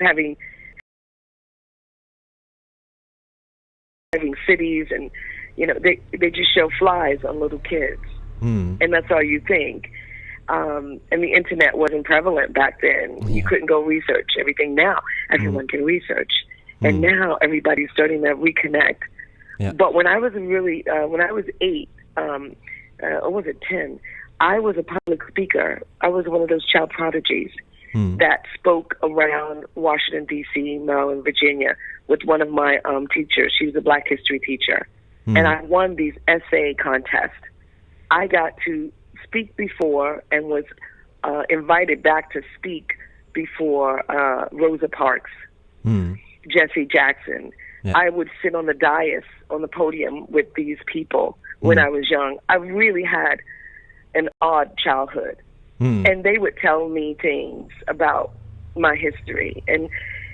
B: having cities, and they just show flies on little kids, and that's all you think. And the internet wasn't prevalent back then. You couldn't go research everything. Now everyone can research, and now everybody's starting to reconnect.
A: Yeah.
B: But when I was when I was 8, or was it 10, I was a public speaker. I was one of those child prodigies that spoke around Washington, D.C., Maryland, Virginia with one of my teachers. She was a Black history teacher. And I won these essay contests. I got to speak before and was invited back to speak before Rosa Parks, Jesse Jackson.
A: Yeah.
B: I would sit on the dais, on the podium with these people when I was young. I really had an odd childhood. And they would tell me things about my history. And,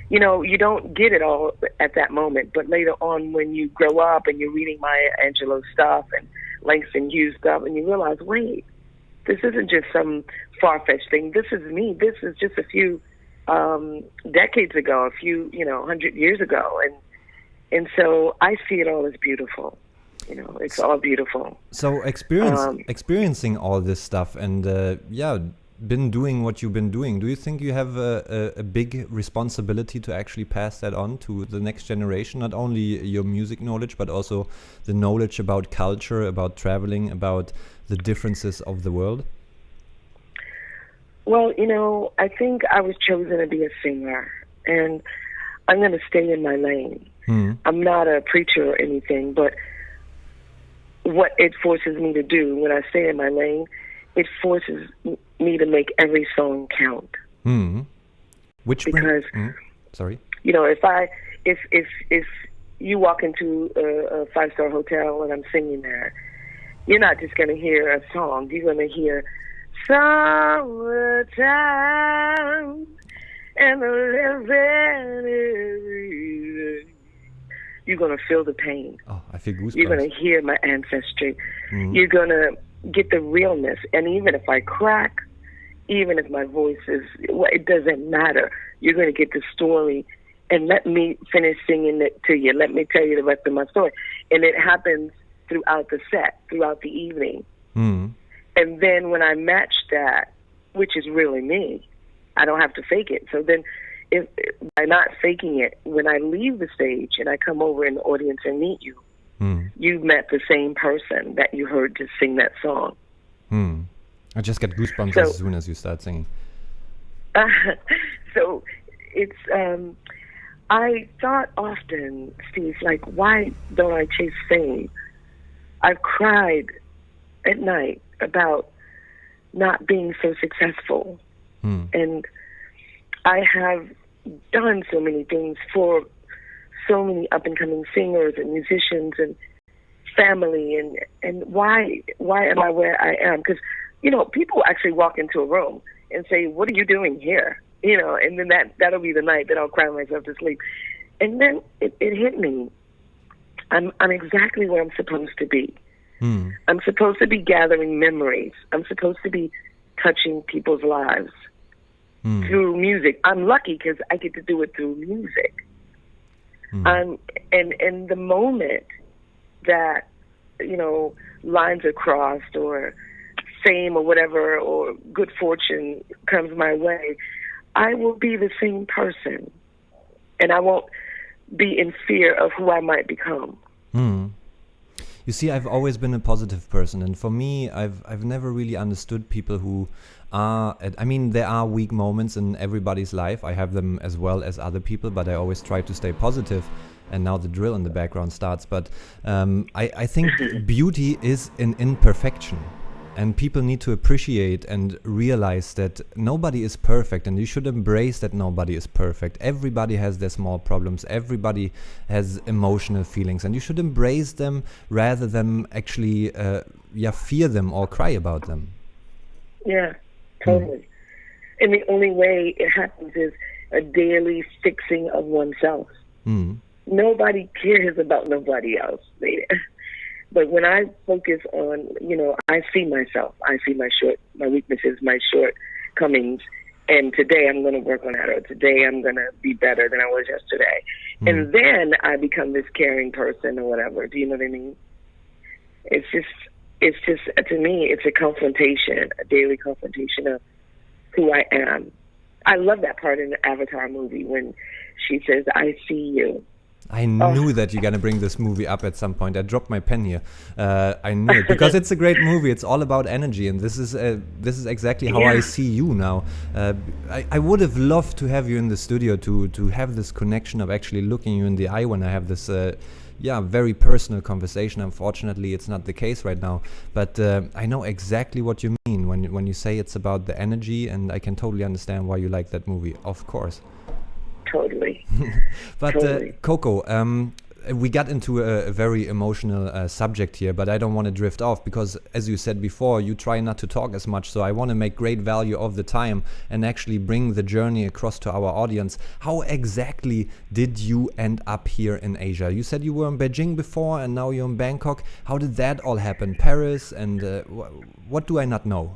B: you don't get it all at that moment. But later on, when you grow up and you're reading Maya Angelou stuff and Langston Hughes stuff, and you realize, wait, this isn't just some far-fetched thing. This is me. This is just a few decades ago, a few, 100 years ago. And so I see it all as beautiful. It's all beautiful.
A: So experiencing all this stuff and, been doing what you've been doing, do you think you have a big responsibility to actually pass that on to the next generation? Not only your music knowledge, but also the knowledge about culture, about traveling, about the differences of the world?
B: Well, I think I was chosen to be a singer. and I'm going to stay in my lane. I'm not a preacher or anything, but what it forces me to do when I stay in my lane, it forces me to make every song count. Because
A: sorry,
B: you know, if you walk into a 5-star hotel and I'm singing there, you're not just going to hear a song. You're going to hear summertime and the living is easy. You're going to feel the pain.
A: Oh, I feel goosebumps.
B: You're going to hear my ancestry. You're going to get the realness. And even if I crack, even if my voice is, it doesn't matter. You're going to get the story. And let me finish singing it to you. Let me tell you the rest of my story. And it happens throughout the set, throughout the evening. And then when I match that, which is really me, I don't have to fake it. So then if by not faking it, when I leave the stage and I come over in the audience and meet you, you've met the same person that you heard to sing that song.
A: I just get goosebumps as soon as you start singing.
B: So it's, I thought often, Steve, like, why don't I chase fame? I've cried at night about not being so successful. And I have done so many things for so many up-and-coming singers and musicians and family, and why am I where I am? Because, you know, people actually walk into a room and say, what are you doing here? You know, and then that'll be the night that I'll cry myself to sleep. And then it hit me. I'm exactly where I'm supposed to be. I'm supposed to be gathering memories. I'm supposed to be touching people's lives through music. I'm lucky because I get to do it through music. And the moment that, you know, lines are crossed or fame or whatever or good fortune comes my way, I will be the same person, and I won't be in fear of who I might become.
A: You see, I've always been a positive person, and for me, I've never really understood people who are. I mean, there are weak moments in everybody's life. I have them as well as other people, but I always try to stay positive. And now the drill in the background starts. But I think beauty is in imperfection. And people need to appreciate and realize that nobody is perfect, and you should embrace that nobody is perfect. Everybody has their small problems. Everybody has emotional feelings, and you should embrace them rather than actually fear them or cry about them. Yeah,
B: totally. And the only way it happens is a daily fixing of oneself. Nobody cares about nobody else. But when I focus on, you know, I see myself. I see my weaknesses, my shortcomings, and today I'm going to work on that, or today I'm going to be better than I was yesterday. And then I become this caring person or whatever. Do you know what I mean? It's just, to me, it's a confrontation, a daily confrontation of who I am. I love that part in the Avatar movie when she says, I see you.
A: I knew that you're going to bring this movie up at some point. I dropped my pen here. I knew it because it's a great movie. It's all about energy, and this is exactly how I see you now. I would have loved to have you in the studio to have this connection of actually looking you in the eye when I have this very personal conversation. Unfortunately, it's not the case right now. But I know exactly what you mean when you say it's about the energy, and I can totally understand why you like that movie. Of course.
B: Totally.
A: But totally. Coco, we got into a very emotional subject here, but I don't want to drift off because, as you said before, you try not to talk as much. So I want to make great value of the time and actually bring the journey across to our audience. How exactly did you end up here in Asia? You said you were in Beijing before and now you're in Bangkok. How did that all happen? Paris and what do I not know?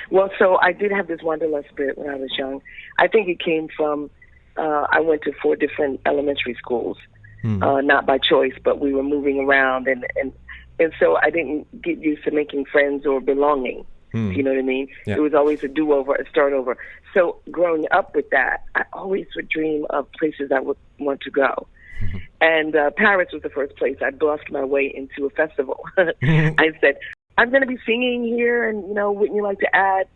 B: Well, so I did have this wanderlust spirit when I was young. I think it came from, I went to 4 different elementary schools, not by choice, but we were moving around. And so I didn't get used to making friends or belonging. You know what I mean? Yeah. It was always a do-over, a start-over. So growing up with that, I always would dream of places I would want to go. And Paris was the first place. I bluffed my way into a festival. I said, I'm going to be singing here, and, you know, wouldn't you like to add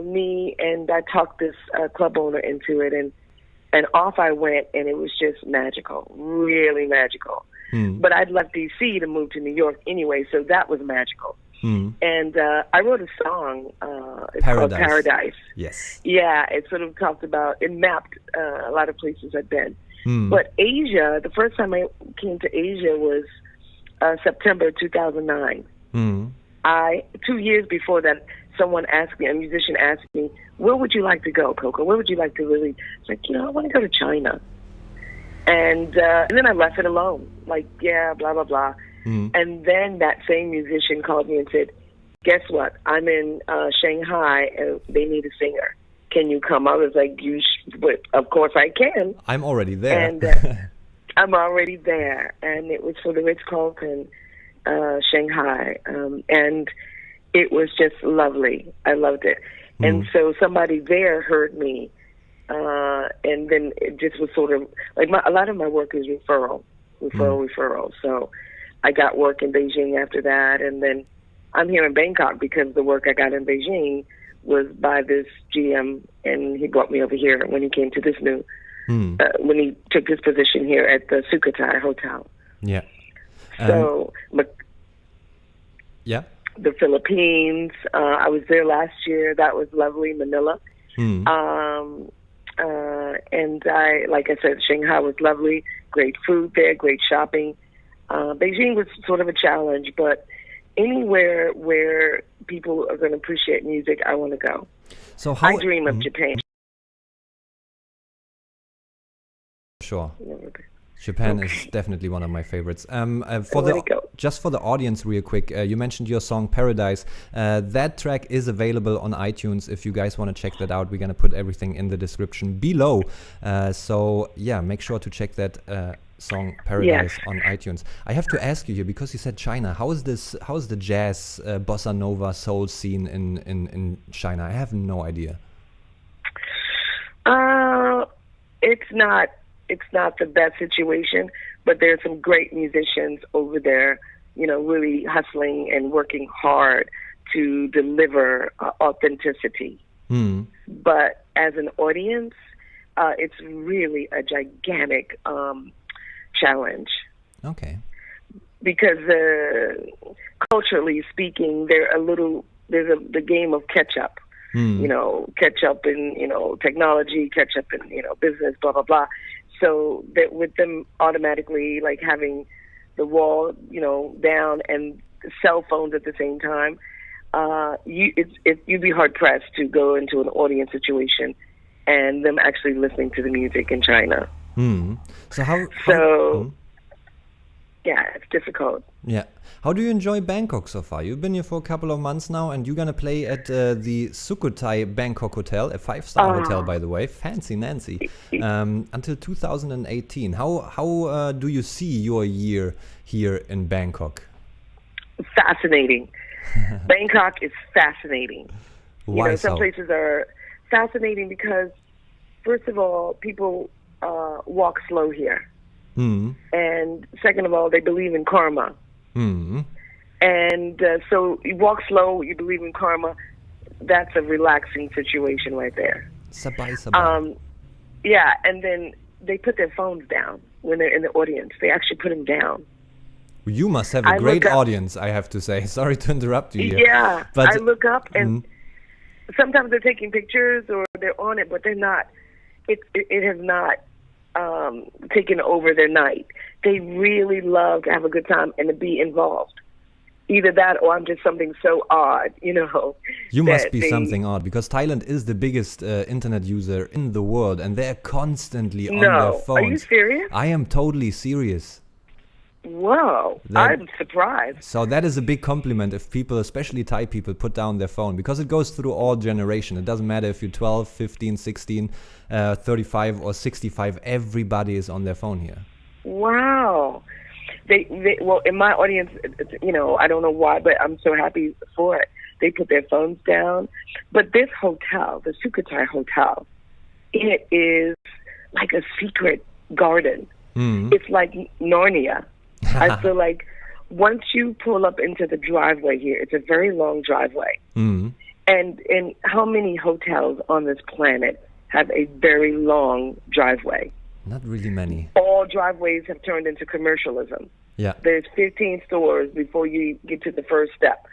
B: me and I talked this club owner into it, and off I went, and it was just magical, really magical. But I'd left D.C. to move to New York anyway, so that was magical. And I wrote a song. It's called Paradise.
A: Yes.
B: Yeah, it sort of talked about, it mapped a lot of places I've been. But Asia, the first time I came to Asia was September 2009. 2 years before that, someone asked me, a musician asked me, where would you like to go, Coco? Where would you like to really? It's like, I want to go to China. And then I left it alone. Like, yeah, blah, blah, blah. And then that same musician called me and said, guess what? I'm in Shanghai, and they need a singer. Can you come? I was like, of course I can.
A: I'm already there.
B: And I'm already there. And it was for the Ritz-Carlton Shanghai. And it was just lovely. I loved it. And so somebody there heard me. And then it just was sort of like a lot of my work is referral. So I got work in Beijing after that, and then I'm here in Bangkok because the work I got in Beijing was by this GM, and he brought me over here when he came to this new, when he took his position here at the Sukhothai Hotel.
A: Yeah.
B: So,
A: yeah.
B: The Philippines, I was there last year. That was lovely. Manila. And like I said, Shanghai was lovely. Great food there, great shopping. Beijing was sort of a challenge, but anywhere where people are going to appreciate music, I want to go.
A: So
B: I dream of Japan.
A: Sure. Japan is definitely one of my favorites. Just for the audience real quick, you mentioned your song Paradise. That track is available on iTunes. If you guys want to check that out, we're going to put everything in the description below. So yeah, make sure to check that song Paradise on iTunes. I have to ask you here, because you said China, how is the jazz, bossa nova, soul scene in China? I have no idea. It's not the best situation, but there's some great musicians over there, really hustling and working hard to deliver authenticity. But as an audience, it's really a gigantic challenge. Okay. Because culturally speaking, there's the game of catch up. Catch up in, technology, catch up in, business, blah, blah, blah. So that with them automatically like having the wall, down and cell phones at the same time, you'd be hard pressed to go into an audience situation and them actually listening to the music in China. Yeah, it's difficult. Yeah. How do you enjoy Bangkok so far? You've been here for a couple of months now, and you're going to play at the Sukhothai Bangkok Hotel, a 5-star hotel, by the way. Fancy Nancy. Until 2018. How do you see your year here in Bangkok?
B: Fascinating. Bangkok is fascinating.
A: Why
B: some places are fascinating because, first of all, people walk slow here. And second of all, they believe in karma. And so you walk slow, you believe in karma. That's a relaxing situation right there. Yeah, and then they put their phones down when they're in the audience. They actually put them down.
A: You must have a great audience, I have to say. Sorry to interrupt you here.
B: Yeah, but I look up and sometimes they're taking pictures or they're on it, but they're not. It has not taken over their night. They really love to have a good time and to be involved. Either that or I'm just something so odd,
A: You must be something odd, because Thailand is the biggest internet user in the world, and they're constantly on their phones.
B: Are you serious?
A: I am totally serious.
B: Whoa, I'm surprised.
A: So that is a big compliment if people, especially Thai people, put down their phone, because it goes through all generation. It doesn't matter if you're 12, 15, 16, 35 or 65, everybody is on their phone here.
B: Wow. Well, in my audience, I don't know why, but I'm so happy for it. They put their phones down. But this hotel, the Sukhothai Hotel, it is like a secret garden. It's like Narnia. I feel like once you pull up into the driveway here, it's a very long driveway. And how many hotels on this planet have a very long driveway?
A: Not really many.
B: All driveways have turned into commercialism.
A: Yeah.
B: There's 15 stores before you get to the first step.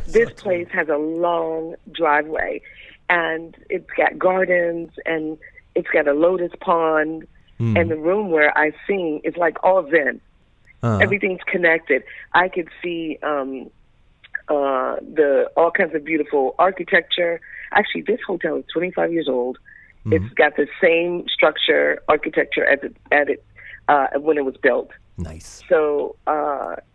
B: This place has a long driveway, and it's got gardens, and it's got a lotus pond, and the room where I sing is like all zen. Everything's connected. I could see the all kinds of beautiful architecture. Actually, this hotel is 25 years old. It's got the same structure, architecture as it when it was built.
A: Nice.
B: So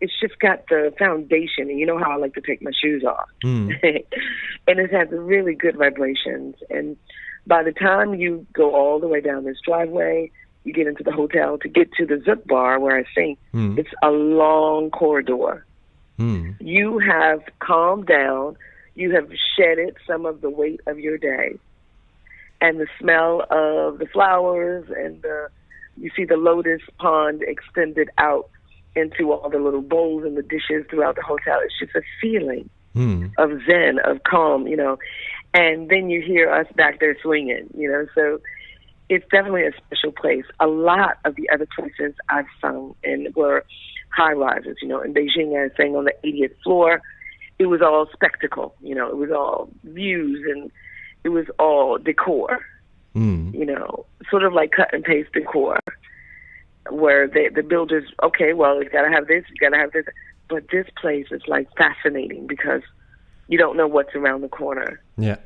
B: it's just got the foundation, and you know how I like to take my shoes off. And it has really good vibrations. And by the time you go all the way down this driveway, you get into the hotel to get to the Zouk bar where I sing. It's a long corridor. You have calmed down. You have shedded some of the weight of your day. And the smell of the flowers, and you see the lotus pond extended out into all the little bowls and the dishes throughout the hotel. It's just a feeling of zen, of calm, you know. And then you hear us back there swinging, you know. So it's definitely a special place. A lot of the other places I've sung in were high rises, you know. In Beijing, I sang on the 80th floor. It was all spectacle, you know. It was all views, and it was all decor, you know, sort of like cut and paste decor, where the builders, okay, well, it's got to have this, it's got to have this. But this place is like fascinating because you don't know what's around the corner.
A: Yeah.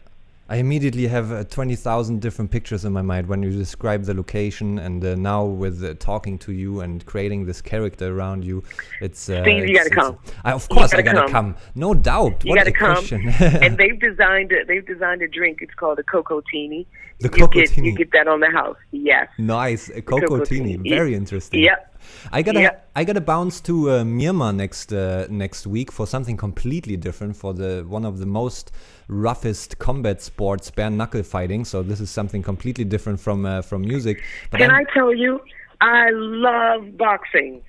A: I immediately have 20,000 different pictures in my mind when you describe the location, and now with talking to you and creating this character around you, it's
B: Steve, you gotta come.
A: Of course, I gotta come. No doubt.
B: You gotta come. And they've designed a drink. It's called a Coco Tini.
A: The Coco Tini.
B: You get that on the house. Yes.
A: Nice. A Coco Tini. Very interesting.
B: Yep.
A: I gotta bounce to Myanmar next week for something completely different, for one of the most roughest combat sports, bare knuckle fighting. So this is something completely different from music. But
B: Can I tell you, I love boxing.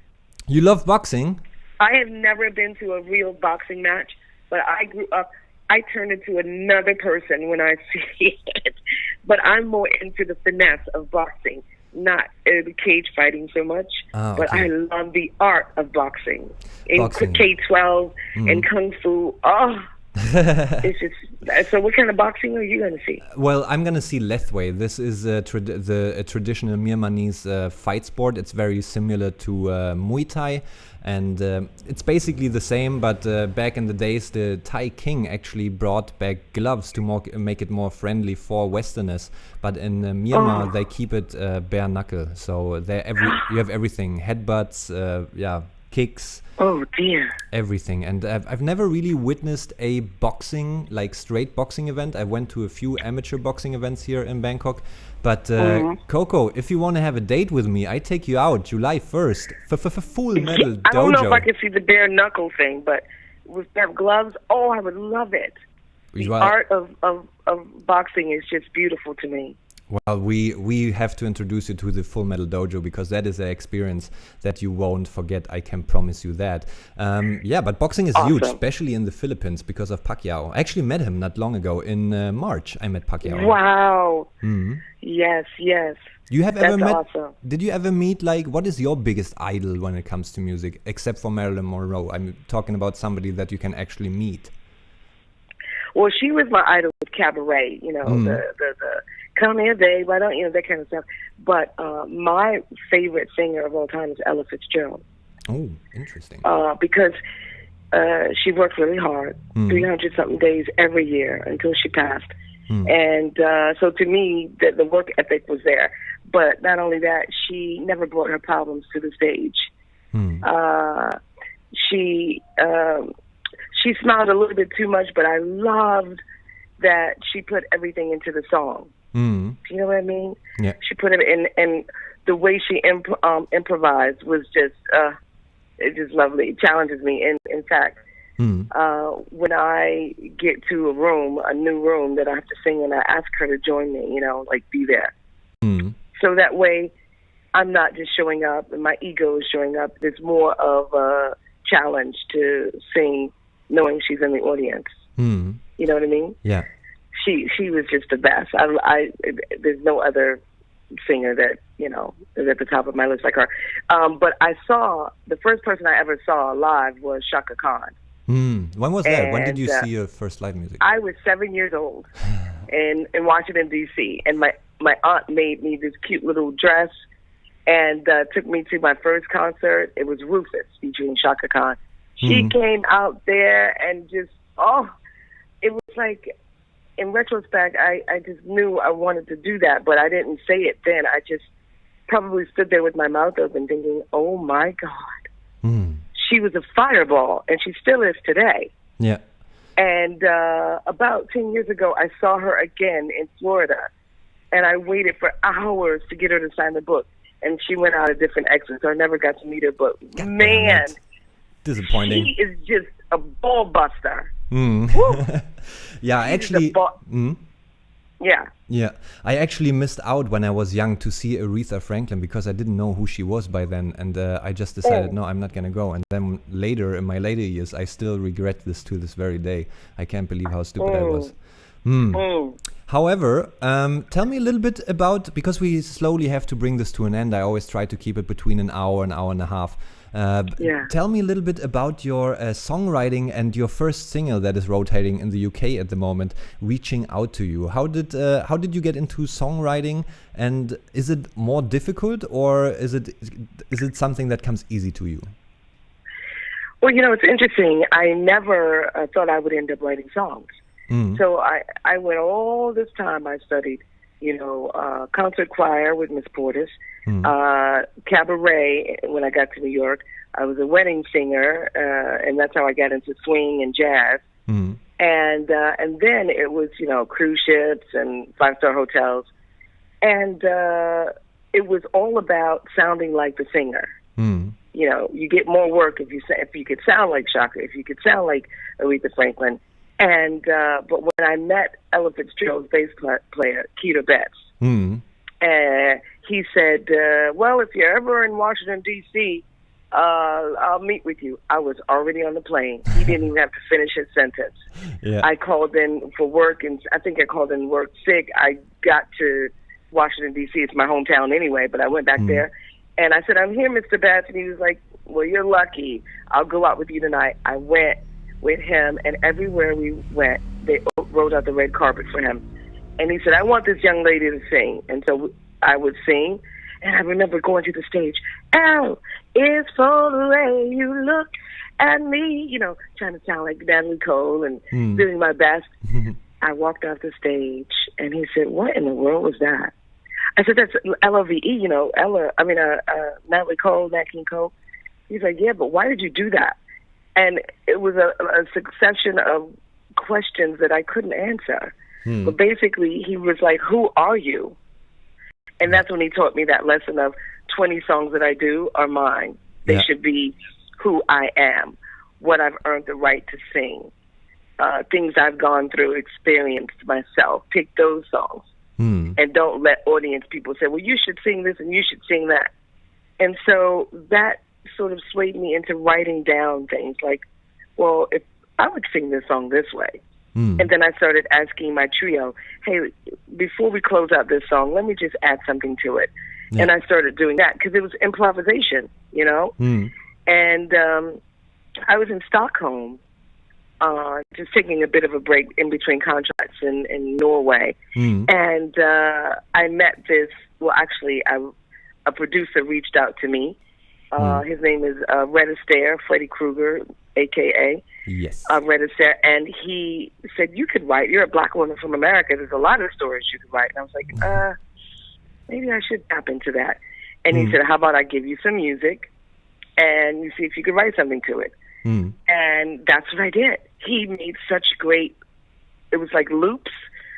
A: You love boxing?
B: I have never been to a real boxing match, but I grew up. I turn into another person when I see it. But I'm more into the finesse of boxing, not the cage fighting so much.
A: Okay.
B: But I love the art of boxing. In K-12 and Kung Fu. Oh, it's just... So what kind of boxing are you going to see?
A: Well, I'm going to see Lethwei. This is a traditional Myanmarese fight sport. It's very similar to Muay Thai. And it's basically the same, but back in the days, the Thai king actually brought back gloves to make it more friendly for Westerners. But in Myanmar, they keep it bare knuckle. So you have everything: headbutts, kicks.
B: Oh dear!
A: Everything. And I've never really witnessed a boxing, like straight boxing event. I went to a few amateur boxing events here in Bangkok. But Coco, if you want to have a date with me, I take you out July 1st for Full Metal Dojo.
B: I don't know if I can see the bare knuckle thing, but with that gloves, I would love it. The art of boxing is just beautiful to me.
A: Well, we have to introduce you to the Full Metal Dojo, because that is an experience that you won't forget. I can promise you that. But boxing is huge, especially in the Philippines, because of Pacquiao. I actually met him not long ago. In March, I met Pacquiao.
B: Wow. Yes.
A: Awesome. Did you ever meet, like, what is your biggest idol when it comes to music, except for Marilyn Monroe? I'm talking about somebody that you can actually meet.
B: Well, she was my idol with Cabaret, you know, the come here, babe, why don't you know, that kind of stuff. But my favorite singer of all time is Ella Fitzgerald.
A: Oh, interesting.
B: Because she worked really hard, 300-something days every year until she passed. And so to me, the work ethic was there. But not only that, she never brought her problems to the stage. She smiled a little bit too much, but I loved that she put everything into the song. Do you know what I mean?
A: Yeah.
B: She put it in, and the way she improvised was just, it's just lovely. It challenges me. And in fact, when I get to a new room that I have to sing in, I ask her to join me, you know, like be there. So that way I'm not just showing up and my ego is showing up. There's more of a challenge to sing knowing she's in the audience. You know what I mean?
A: Yeah.
B: She was just the best. There's no other singer that is at the top of my list like her. But the first person I ever saw live was Shaka Khan.
A: When was that? When did you see your first live music?
B: I was 7 years old in Washington D.C. and my aunt made me this cute little dress and took me to my first concert. It was Rufus featuring Shaka Khan. She came out there and just it was like, in retrospect, I just knew I wanted to do that, but I didn't say it then. I just probably stood there with my mouth open thinking, oh my God. She was a fireball, and she still is today.
A: Yeah.
B: And about 10 years ago, I saw her again in Florida, and I waited for hours to get her to sign the book. And she went out a different exit, so I never got to meet her. But man,
A: disappointing.
B: She is just a ball buster.
A: Yeah, actually.
B: Yeah.
A: Yeah, I actually missed out when I was young to see Aretha Franklin because I didn't know who she was by then, and I just decided, no, I'm not gonna go. And then later, in my later years, I still regret this to this very day. I can't believe how stupid I was. However, tell me a little bit about, because we slowly have to bring this to an end. I always try to keep it between an hour and a half. Tell me a little bit about your songwriting and your first single that is rotating in the UK at the moment, Reaching Out to You. How did you get into songwriting, and is it more difficult, or is it something that comes easy to you?
B: Well, it's interesting. I never thought I would end up writing songs. So I went all this time. I studied, concert choir with Miss Portis, cabaret when I got to New York. I was a wedding singer, and that's how I got into swing and jazz. And then it was, cruise ships and 5-star hotels. And it was all about sounding like the singer. You get more work if you could sound like Shaka, if you could sound like Aretha Franklin. And but when I met Ella Fitzgerald's bass player, Keita Betts, he said, well, if you're ever in Washington, D.C., I'll meet with you. I was already on the plane. He didn't even have to finish his sentence. Yeah. I called in for work, and I think I called in work sick. I got to Washington, D.C. It's my hometown anyway, but I went back there. And I said, I'm here, Mr. Betts. And he was like, well, you're lucky. I'll go out with you tonight. I went with him, and everywhere we went, they rolled out the red carpet for him. And he said, I want this young lady to sing. And so I would sing, and I remember going to the stage, L is for the way you look at me, trying to sound like Natalie Cole and doing my best. I walked off the stage, and he said, what in the world was that? I said, that's L-O-V-E, Natalie Cole, Nat King Cole. He's like, yeah, but why did you do that? And it was a succession of questions that I couldn't answer. But basically, he was like, who are you? And that's when he taught me that lesson of 20 songs that I do are mine. They should be who I am, what I've earned the right to sing, things I've gone through, experienced myself. Pick those songs. And don't let audience people say, well, you should sing this and you should sing that. And so that sort of swayed me into writing down things like, well, if I would sing this song this way. And then I started asking my trio, hey, before we close out this song, let me just add something to it. And I started doing that because it was improvisation, And I was in Stockholm, just taking a bit of a break in between contracts in Norway. And I met a producer reached out to me. His name is Red Astaire, Freddie Krueger, a.k.a.
A: Yes.
B: Red Astaire. And he said, you could write. You're a black woman from America. There's a lot of stories you could write. And I was like, maybe I should tap into that. And he said, how about I give you some music and you see if you could write something to it. And that's what I did. He made such great, it was like loops,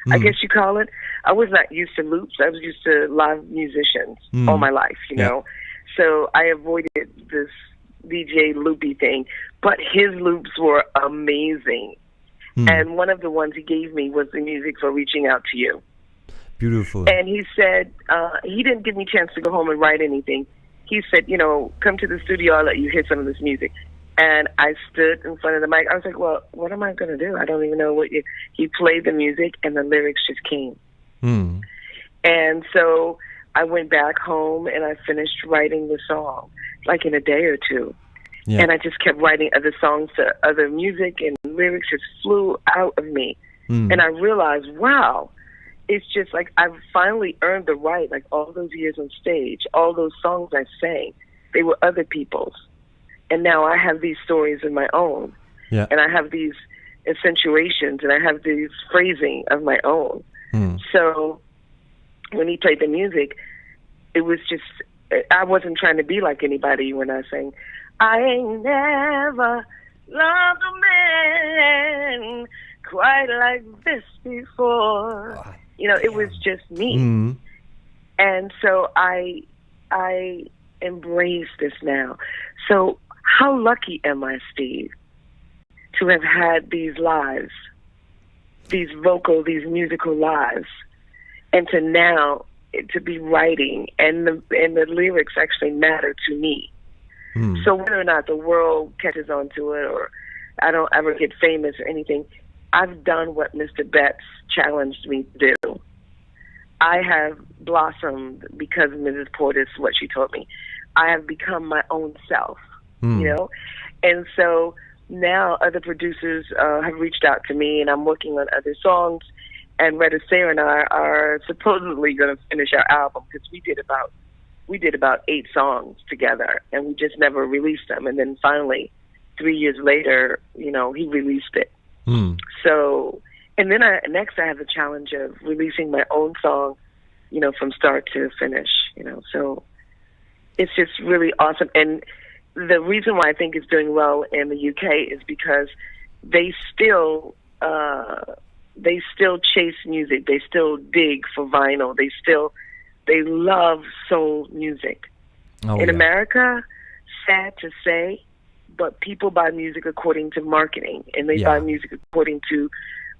B: I guess you call it. I was not used to loops. I was used to live musicians all my life, you know. So I avoided this DJ loopy thing, but his loops were amazing. And one of the ones he gave me was the music for Reaching Out to You.
A: Beautiful.
B: And he said, he didn't give me a chance to go home and write anything. He said, come to the studio, I'll let you hear some of this music. And I stood in front of the mic. I was like, well, what am I going to do? I don't even know what you... He played the music, and the lyrics just came.
A: Mm.
B: And so I went back home, and I finished writing the song, like in a day or two.
A: Yeah.
B: And I just kept writing other songs to other music, and lyrics just flew out of me.
A: Mm.
B: And I realized, wow, it's just like I've finally earned the right, like all those years on stage, all those songs I sang, they were other people's. And now I have these stories of my own.
A: Yeah.
B: And I have these accentuations, and I have these phrasing of my own.
A: Mm.
B: So when he played the music, it was just, I wasn't trying to be like anybody when I sang, I ain't never loved a man quite like this before. You know, it was just me.
A: Mm.
B: And so I embrace this now. So how lucky am I, Steve, to have had these lives, these musical lives, and to now to be writing, and the lyrics actually matter to me.
A: Mm.
B: So whether or not the world catches on to it, or I don't ever get famous or anything, I've done what Mr. Betts challenged me to do. I have blossomed because of Mrs. Portis, what she told me. I have become my own self, you know? And so now other producers have reached out to me, and I'm working on other songs. And Retta Sayre and I are supposedly going to finish our album, because we did about 8 songs together, and we just never released them. And then finally, 3 years later, you know, he released it.
A: Mm.
B: So, and then next I have the challenge of releasing my own song, you know, from start to finish, you know. So it's just really awesome. And the reason why I think it's doing well in the UK is because they still chase music. They still dig for vinyl. They love soul music. In America, sad to say, but people buy music according to marketing, and they buy music according to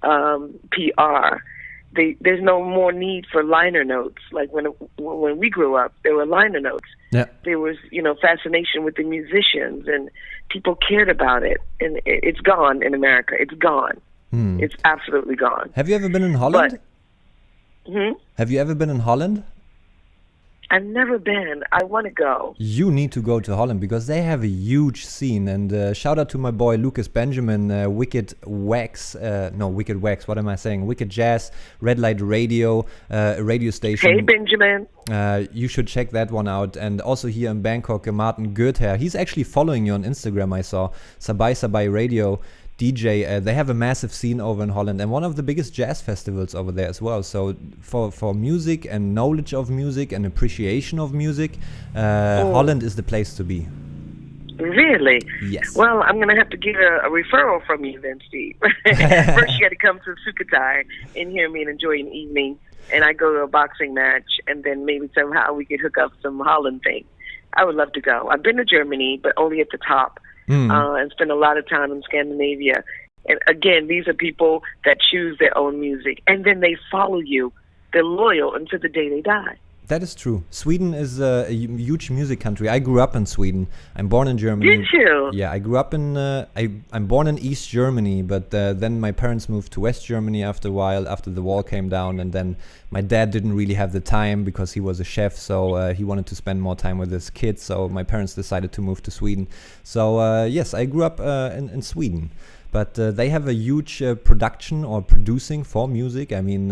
B: PR. There's no more need for liner notes. Like when we grew up, there were liner notes.
A: Yeah.
B: There was, you know, fascination with the musicians, and people cared about it. And it's gone in America. It's gone.
A: Mm.
B: It's absolutely gone.
A: Have you ever been in Holland? Have you ever been in Holland?
B: I've never been. I want to go.
A: You need to go to Holland, because they have a huge scene. And shout out to my boy Lucas Benjamin, Wicked Wax. What am I saying? Wicked Jazz, Red Light Radio, a radio station.
B: Hey, Benjamin.
A: You should check that one out. And also here in Bangkok, Martin Goether. He's actually following you on Instagram, I saw. Sabai Radio. DJ, they have a massive scene over in Holland, and one of the biggest jazz festivals over there as well. So for music and knowledge of music and appreciation of music, Holland is the place to be.
B: Really?
A: Yes.
B: Well, I'm going to have to get a referral from you then, Steve. First, you got to come to Sukhothai and hear me and enjoy an evening, and I go to a boxing match, and then maybe somehow we could hook up some Holland thing. I would love to go. I've been to Germany, but only at the top. And spend a lot of time in Scandinavia. And again, these are people that choose their own music, and then they follow you. They're loyal until the day they die.
A: That is true. Sweden is a huge music country. I grew up in Sweden. I'm born in Germany.
B: Did you?
A: Yeah, I grew up in. I'm born in East Germany, but then my parents moved to West Germany after a while, after the wall came down, and then my dad didn't really have the time because he was a chef, so he wanted to spend more time with his kids. So my parents decided to move to Sweden. So yes, I grew up in Sweden. But they have a huge production or producing for music. I mean,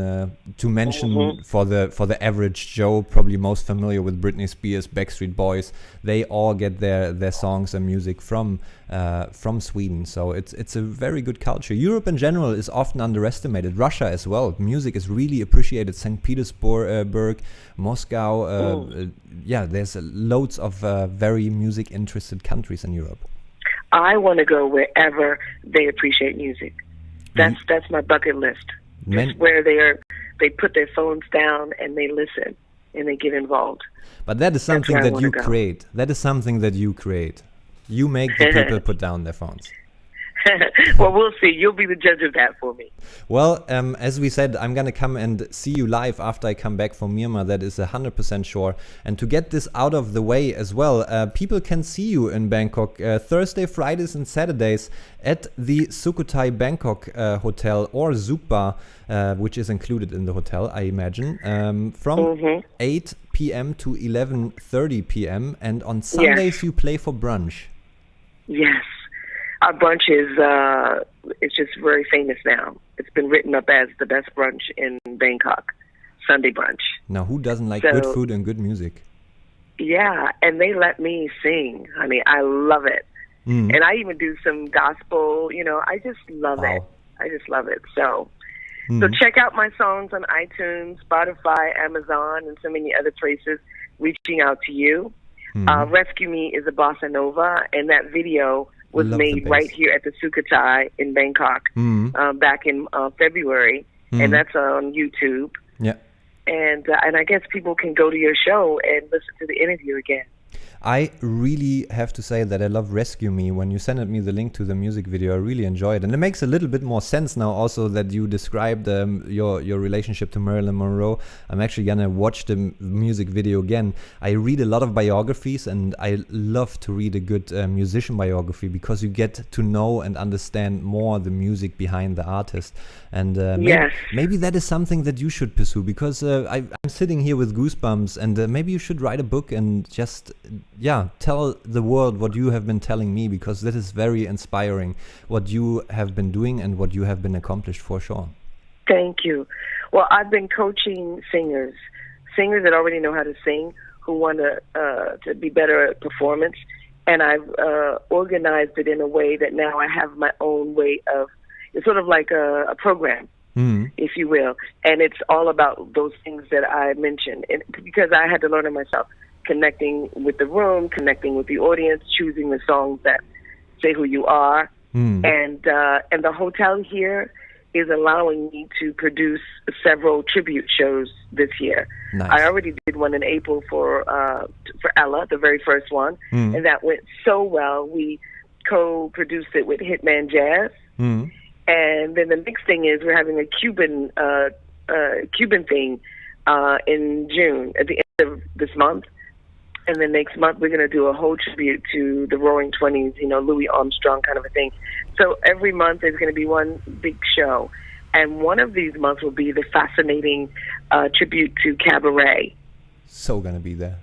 A: to mention for the average Joe, probably most familiar with Britney Spears, Backstreet Boys. They all get their songs and music from Sweden. So it's a very good culture. Europe in general is often underestimated. Russia as well. Music is really appreciated. St. Petersburg, Moscow. There's loads of very music interested countries in Europe.
B: I want to go wherever they appreciate music. That's my bucket list. Just where they put their phones down and they listen and they get involved.
A: But that is something that you create. That is something that you create. You make the people put down their phones.
B: Well, we'll see. You'll be the judge of that for me.
A: Well, as we said, I'm going to come and see you live after I come back from Myanmar. That is 100% sure. And to get this out of the way as well, people can see you in Bangkok Thursday, Fridays and Saturdays at the Sukhothai Bangkok Hotel or Zouk Bar, which is included in the hotel, I imagine, from 8 p.m. to 11:30 p.m. And on Sundays you play for brunch.
B: Yes. Our brunch is it's just very famous now. It's been written up as the best brunch in Bangkok, Sunday brunch.
A: Now, who doesn't like good food and good music?
B: Yeah, and they let me sing. I mean, I love it. And I even do some gospel, I just love it. I just love it. So check out my songs on iTunes, Spotify, Amazon, and so many other places reaching out to you. Rescue Me is a Bossanova, and that video was made right here at the Sukhothai in Bangkok back in February, and that's on YouTube.
A: Yeah,
B: and I guess people can go to your show and listen to the interview again.
A: I really have to say that I love Rescue Me. When you sent me the link to the music video, I really enjoyed it. And it makes a little bit more sense now also that you described your relationship to Marilyn Monroe. I'm actually going to watch the music video again. I read a lot of biographies, and I love to read a good musician biography because you get to know and understand more the music behind the artist. And maybe that is something that you should pursue, because I'm sitting here with goosebumps, and maybe you should write a book and just tell the world what you have been telling me, because that is very inspiring, what you have been doing and what you have been accomplished for sure.
B: Thank you. Well, I've been coaching singers that already know how to sing, who want to be better at performance, and I've organized it in a way that now I have my own way of, it's sort of like a program, if you will, and it's all about those things that I mentioned, and because I had to learn it myself. Connecting with the room, connecting with the audience, choosing the songs that say who you are, and the hotel here is allowing me to produce several tribute shows this year.
A: Nice.
B: I already did one in April for Ella, the very first one, and that went so well. We co-produced it with Hitman Jazz, and then the next thing is we're having a Cuban thing in June at the end of this month. And then next month, we're going to do a whole tribute to the Roaring Twenties, Louis Armstrong kind of a thing. So every month, there's going to be one big show. And one of these months will be the fascinating tribute to Cabaret.
A: So going to be there.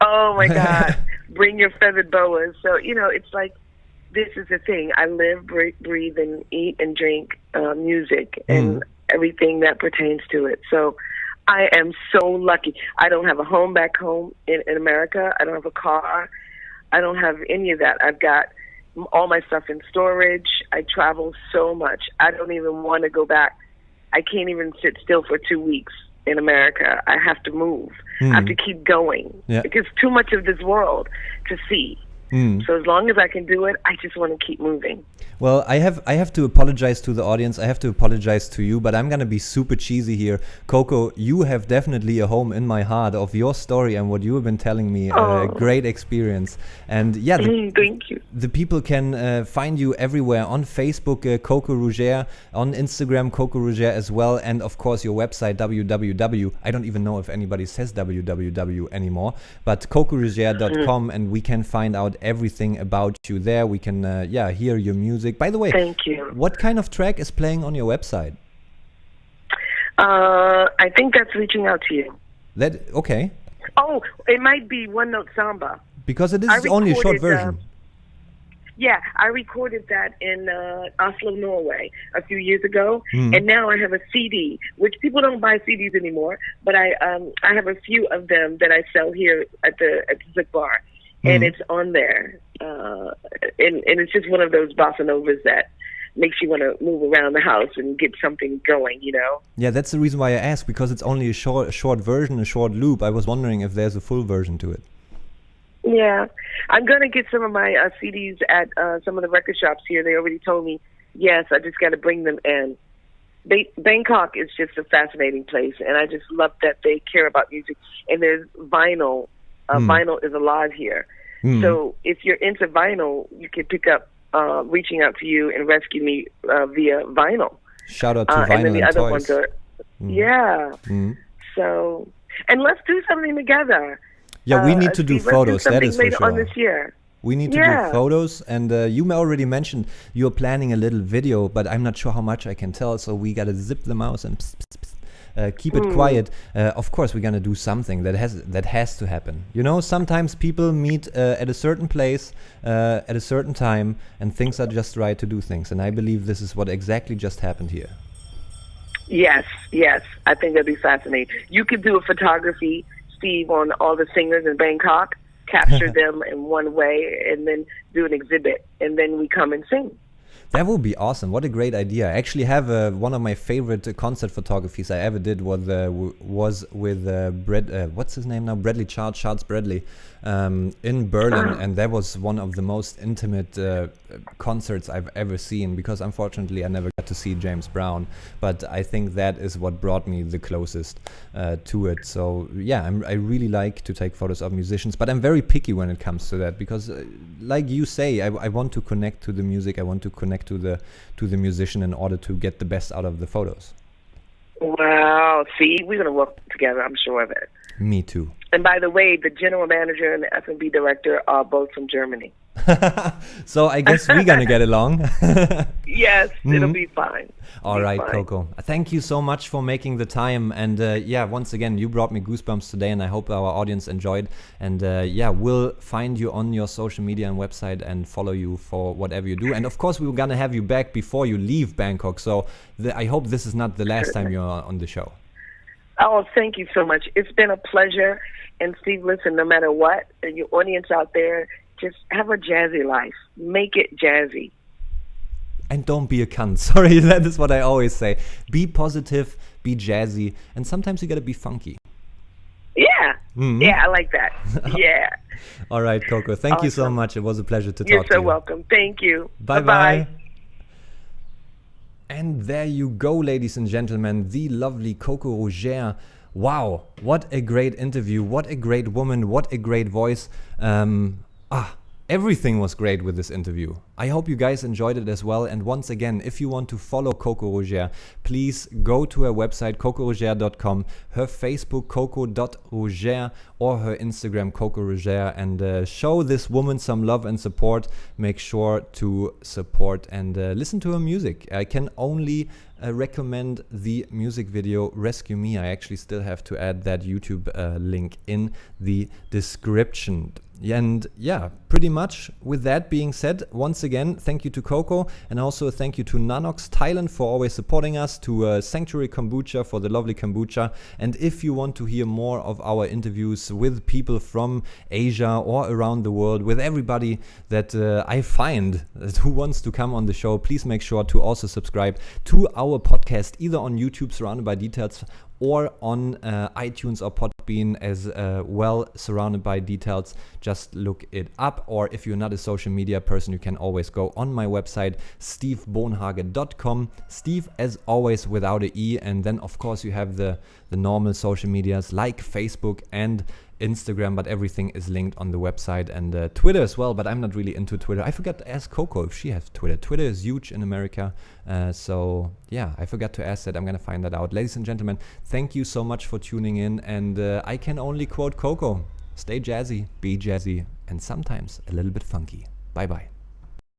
B: Oh, my God. Bring your feathered boas. So, it's like, this is the thing. I live, breathe, and eat and drink music and everything that pertains to it. So I am so lucky. I don't have a home back home in America. I don't have a car. I don't have any of that. I've got all my stuff in storage. I travel so much. I don't even want to go back. I can't even sit still for 2 weeks in America. I have to move. I have to keep going.
A: Yeah.
B: Because too much of this world to see. So as long as I can do it, I just want to keep moving.
A: Well, I have to apologize to the audience. I have to apologize to you, but I'm going to be super cheesy here. Coco, you have definitely a home in my heart of your story and what you have been telling me. A great experience. And
B: thank you.
A: The people can find you everywhere on Facebook, Coco Rouzier, on Instagram, Coco Rouzier as well. And of course, your website, www. I don't even know if anybody says www anymore, but cocorouzier.com, and we can find out everything about you there. We can hear your music. By the way,
B: thank you.
A: What kind of track is playing on your website?
B: I think that's Reaching Out to You.
A: Okay.
B: Oh, it might be One Note Samba.
A: Because it is only a short version.
B: I recorded that in Oslo, Norway a few years ago, and now I have a CD, which people don't buy CDs anymore, but I have a few of them that I sell here at the Zouk Bar. And it's on there, and it's just one of those bossa novas that makes you want to move around the house and get something going,
A: Yeah, that's the reason why I asked, because it's only a short version, a short loop. I was wondering if there's a full version to it.
B: Yeah, I'm going to get some of my CDs at some of the record shops here. They already told me, yes, I just got to bring them in. Bangkok is just a fascinating place, and I just love that they care about music. And there's vinyl. Vinyl is alive here. So if you're into vinyl, you can pick up reaching out to you and rescue me via vinyl.
A: Shout out to Vinyl
B: and then the other
A: Toys.
B: ones are, So, and let's do something together.
A: Yeah, we need to do
B: Steve,
A: photos.
B: Let's do
A: That is for
B: later
A: sure.
B: on this year.
A: We need to do photos, and you already mentioned you're planning a little video, but I'm not sure how much I can tell, so we gotta zip the mouse and keep it quiet. Of course, we're gonna do something that has to happen. You know, sometimes people meet at a certain place at a certain time, and things are just right to do things. And I believe this is what exactly just happened here.
B: Yes. I think that'd be fascinating. You could do a photography, Steve, on all the singers in Bangkok, capture them in one way, and then do an exhibit, and then we come and sing.
A: That would be awesome. What a great idea. I actually have one of my favorite concert photographies I ever did was with what's his name now? Charles Bradley, in Berlin. And that was one of the most intimate concerts I've ever seen, because unfortunately I never got to see James Brown. But I think that is what brought me the closest to it. So yeah, I really like to take photos of musicians, but I'm very picky when it comes to that, because like you say, I want to connect to the music. I want to connect to the musician in order to get the best out of the photos.
B: Wow, see, we're gonna work together. I'm sure of it.
A: Me too.
B: And by the way, the general manager and the F&B director are both from Germany.
A: So I guess we're gonna get along.
B: Yes, it'll be fine.
A: All right, Coco. Thank you so much for making the time. And yeah, once again, you brought me goosebumps today, and I hope our audience enjoyed. And yeah, we'll find you on your social media and website and follow you for whatever you do. And of course, we were gonna have you back before you leave Bangkok. So I hope this is not the last time you're on the show.
B: Oh, thank you so much. It's been a pleasure. And Steve, listen, no matter what, and your audience out there, just have a jazzy life. Make it jazzy.
A: And don't be a cunt. Sorry, that is what I always say. Be positive, be jazzy, and sometimes you gotta be funky.
B: Yeah. Yeah, I like that. Yeah.
A: All right, Coco. Thank you so much. It was a pleasure to talk to you.
B: You're so welcome. Thank you.
A: Bye-bye. And there you go, ladies and gentlemen, the lovely Coco Rouzier. Wow, what a great interview, what a great woman, what a great voice. Everything was great with this interview. I hope you guys enjoyed it as well. And once again, if you want to follow Coco Rouzier, please go to her website, cocorouzier.com, her Facebook, coco.rouzier, or her Instagram, Coco Rouzier, and show this woman some love and support. Make sure to support and listen to her music. I can only recommend the music video Rescue Me. I actually still have to add that YouTube link in the description. And yeah, pretty much with that being said, once again, thank you to Coco, and also thank you to Nanox Thailand for always supporting us, to Sanctuary Kombucha for the lovely kombucha. And if you want to hear more of our interviews with people from Asia or around the world, with everybody that I find who wants to come on the show, please make sure to also subscribe to our podcast, either on YouTube, Surrounded by Details, or on iTunes or Podbean as well, Surrounded by Details. Just look it up. Or if you're not a social media person, you can always go on my website, stevebonhage.com. Steve, as always, without an E. And then, of course, you have the normal social medias like Facebook and Instagram, but everything is linked on the website, and Twitter as well, but I'm not really into Twitter. I forgot to ask Coco if she has Twitter. Twitter is huge in America, so yeah, I forgot to ask that. I'm gonna find that out. Ladies and gentlemen, thank you so much for tuning in, and I can only quote Coco: stay jazzy, be jazzy, and sometimes a little bit funky. Bye bye.